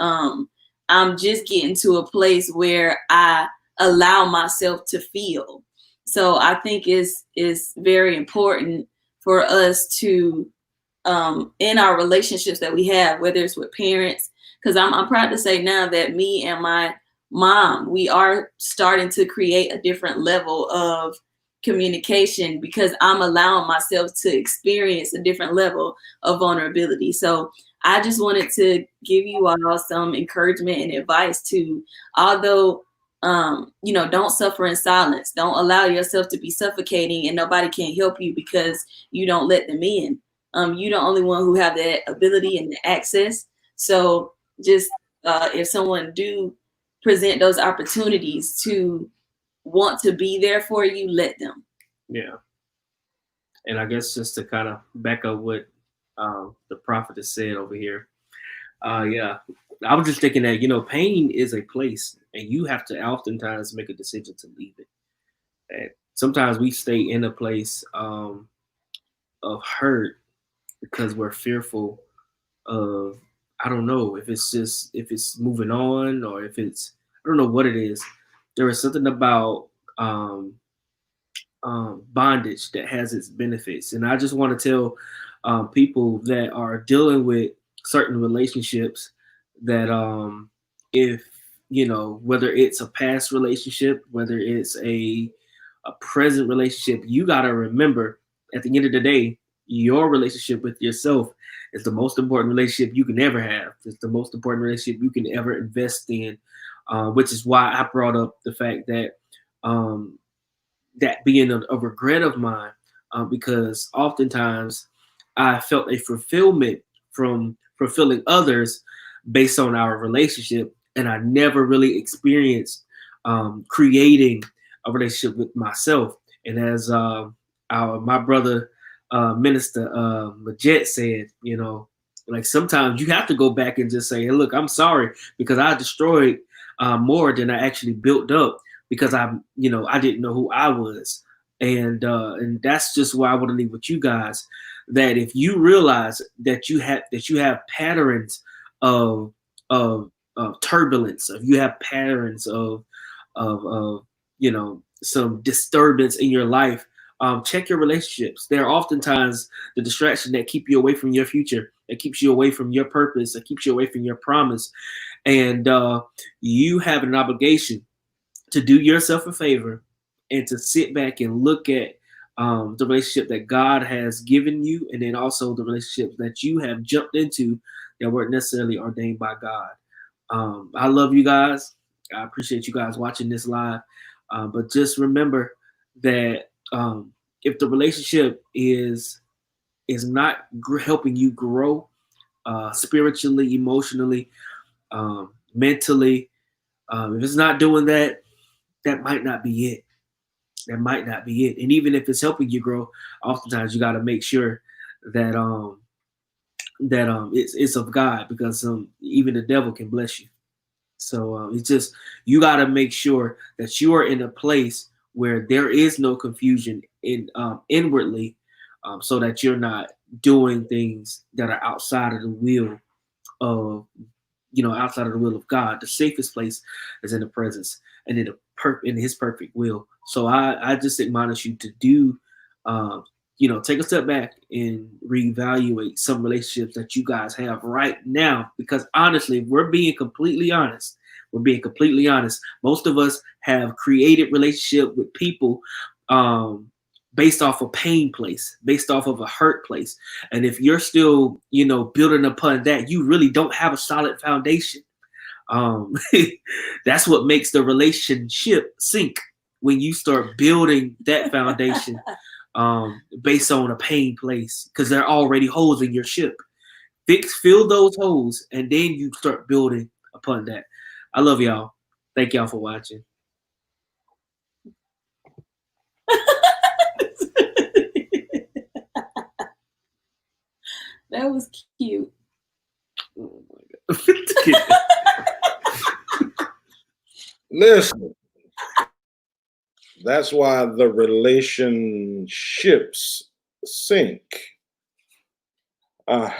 I'm just getting to a place where I allow myself to feel. So I think it's very important for us to, in our relationships that we have, whether it's with parents, because I'm proud to say now that me and my mom, we are starting to create a different level of communication because I'm allowing myself to experience a different level of vulnerability. So I just wanted to give you all some encouragement and advice to, although don't suffer in silence. Don't allow yourself to be suffocating and nobody can help you because you don't let them in. You're the only one who have that ability and the access. So just if someone do present those opportunities to want to be there for you, let them. Yeah. And I guess just to kind of back up what the prophet has said over here. Yeah, I was just thinking that, pain is a place and you have to oftentimes make a decision to leave it. And sometimes we stay in a place of hurt because we're fearful of, I don't know if it's moving on or if it's, I don't know what it is. There is something about bondage that has its benefits. And I just want to tell people that are dealing with certain relationships that if, whether it's a past relationship, whether it's a present relationship, you got to remember at the end of the day, your relationship with yourself is the most important relationship you can ever have. It's the most important relationship you can ever invest in, which is why I brought up the fact that that being a regret of mine, because oftentimes I felt a fulfillment from fulfilling others based on our relationship, and I never really experienced creating a relationship with myself. And as my brother minister Majet said, like sometimes you have to go back and just say, hey, look, I'm sorry because I destroyed more than I actually built up because I didn't know who I was. And that's just why I want to leave with you guys, that if you realize that you have patterns of turbulence, if you have patterns of some disturbance in your life, check your relationships. They're oftentimes the distraction that keep you away from your future, that keeps you away from your purpose, that keeps you away from your promise. And you have an obligation to do yourself a favor and to sit back and look at the relationship that God has given you, and then also the relationships that you have jumped into that weren't necessarily ordained by God. I love you guys. I appreciate you guys watching this live. But just remember that if the relationship is not helping you grow spiritually, emotionally, mentally, if it's not doing that, that might not be it. That might not be it. And even if it's helping you grow, oftentimes you got to make sure that it's of God, because even the devil can bless you. So it's just, you got to make sure that you are in a place where there is no confusion inwardly, so that you're not doing things that are outside of the will of outside of the will of God. The safest place is in the presence and in His perfect will. So I just admonish you to do, take a step back and reevaluate some relationships that you guys have right now. Because honestly, we're being completely honest. Most of us have created relationship with people based off a pain place, based off of a hurt place. And if you're still, building upon that, you really don't have a solid foundation. That's what makes the relationship sink, when you start building that foundation based on a pain place, because there are already holes in your ship. Fill those holes, and then you start building upon that. I love y'all. Thank y'all for watching. That was cute. Oh my God. Listen, that's why the relationships sink. All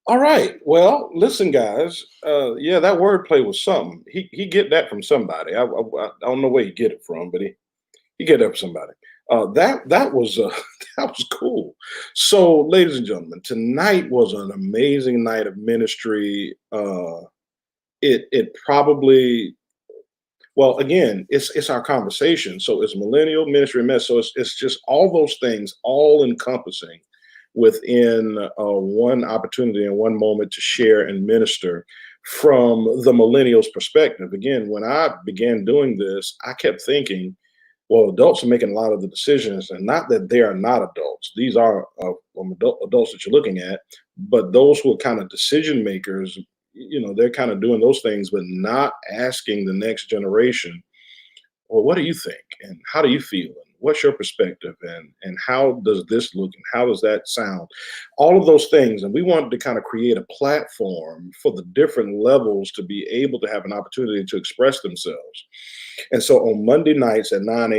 right. Well, listen, guys. Yeah, that wordplay was something. He get that from somebody. I don't know where he get it from, but You get up somebody. That was that was cool. So, ladies and gentlemen, tonight was an amazing night of ministry. It probably, well, again, it's our conversation. So it's millennial ministry mess. So it's just all those things, all encompassing within one opportunity and one moment to share and minister from the millennials' perspective. Again, when I began doing this, I kept thinking, well, adults are making a lot of the decisions, and not that they are not adults. These are adults that you're looking at, but those who are kind of decision makers, they're kind of doing those things, but not asking the next generation, well, what do you think? And how do you feel? And what's your perspective? And how does this look? And how does that sound? All of those things. And we wanted to kind of create a platform for the different levels to be able to have an opportunity to express themselves. And so on Monday nights at 9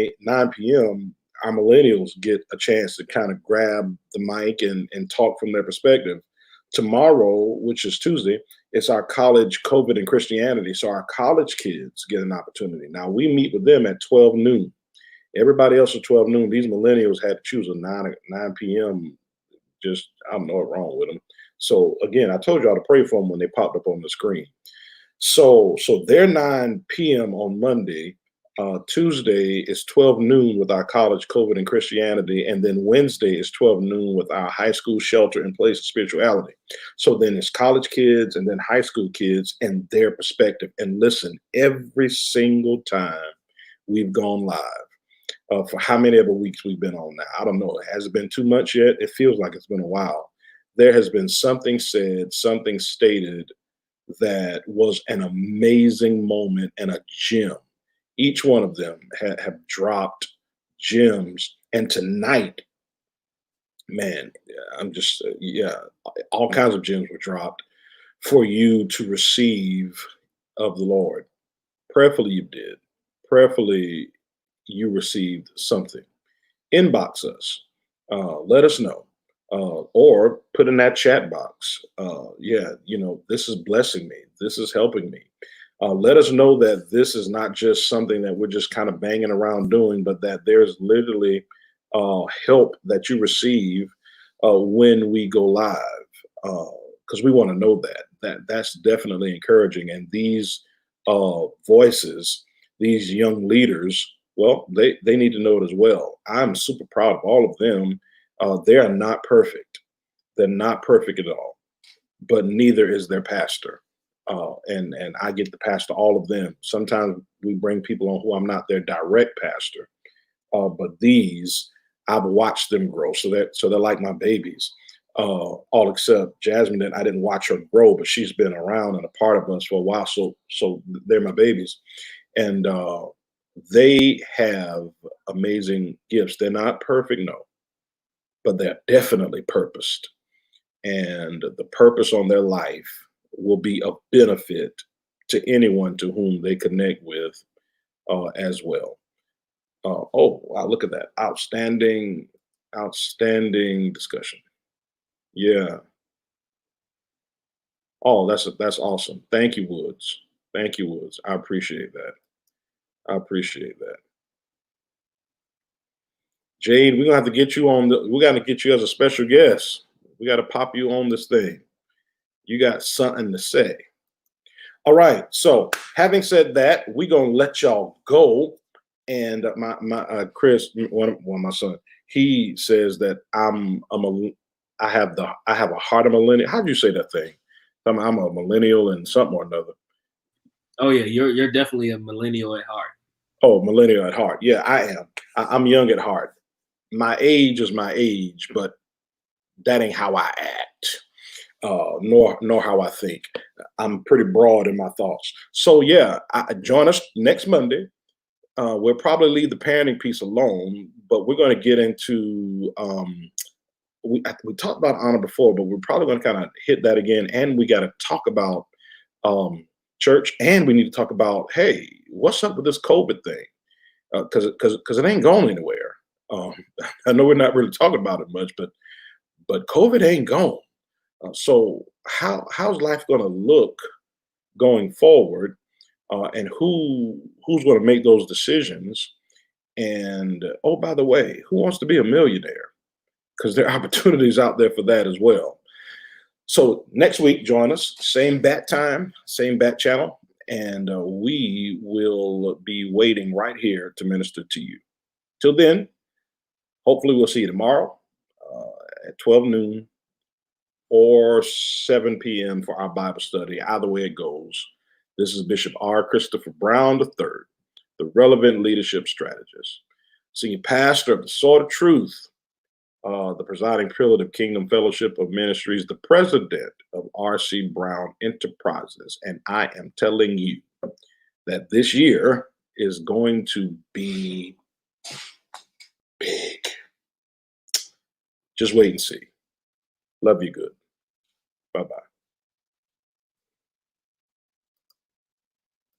p.m., our millennials get a chance to kind of grab the mic and talk from their perspective. Tomorrow, which is Tuesday, it's our college COVID and Christianity. So our college kids get an opportunity. Now we meet with them at 12 noon. Everybody else at 12 noon. These millennials had to choose a 9 p.m. Just, I don't know what's wrong with them. So again, I told y'all to pray for them when they popped up on the screen. So they're 9 p.m. on Monday. Tuesday is 12 noon with our college COVID and Christianity, and then Wednesday is 12 noon with our high school shelter in place of spirituality. So then it's college kids and then high school kids and their perspective. And listen, every single time we've gone live, for how many other weeks we've been on now, I don't know. Has it been too much yet? It feels like it's been a while. There has been something said, something stated that was an amazing moment and a gem. Each one of them have dropped gems. And tonight, man, I'm just, all kinds of gems were dropped for you to receive of the Lord. Prayerfully, you did. Prayerfully, you received something. Inbox us. Let us know. Or put in that chat box. This is blessing me. This is helping me. Let us know that this is not just something that we're just kind of banging around doing, but that there's literally help that you receive when we go live, because we want to know that's definitely encouraging. And these voices, these young leaders, well, they need to know it as well. I'm super proud of all of them. They are not perfect. They're not perfect at all, but neither is their pastor. And I get to pastor all of them. Sometimes we bring people on who I'm not their direct pastor, but these I've watched them grow. So they're like my babies. All except Jasmine, I didn't watch her grow, but she's been around and a part of us for a while. So they're my babies, and they have amazing gifts. They're not perfect, no, but they're definitely purposed, and the purpose on their life will be of benefit to anyone to whom they connect with as well. Oh, wow, look at that. Outstanding discussion. Yeah. Oh, that's awesome. Thank you, Woods. Thank you, Woods. I appreciate that. I appreciate that. Jade, we're gonna have to get you on we gotta get you as a special guest. We gotta pop you on this thing. You got something to say. All right. So having said that, we're gonna let y'all go. And my Chris, one of my son, he says that I have a heart of millennial. How do you say that thing? I'm a millennial and something or another. Oh yeah, you're definitely a millennial at heart. Oh, millennial at heart. Yeah, I am. I'm young at heart. My age is my age, but that ain't how I act. Nor how I think. I'm pretty broad in my thoughts. So yeah, join us next Monday. We'll probably leave the parenting piece alone, but we're going to get into we talked about honor before, but we're probably going to kind of hit that again. And we got to talk about church, and we need to talk about, hey, what's up with this COVID thing? Because it ain't going anywhere. I know we're not really talking about it much, but COVID ain't gone. So how's life going to look going forward, and who's going to make those decisions? And oh, by the way, who wants to be a millionaire? Because there are opportunities out there for that as well. So next week, join us, same bat time, same bat channel, and we will be waiting right here to minister to you. Till then, hopefully we'll see you tomorrow at 12 noon or 7 p.m. for our Bible study. Either way it goes. This is Bishop R. Christopher Brown III, the Relevant Leadership Strategist, senior pastor of the Sword of Truth, the presiding prelate of Kingdom Fellowship of Ministries, the president of R.C. Brown Enterprises. And I am telling you that this year is going to be big. Just wait and see. Love you good. Bye-bye.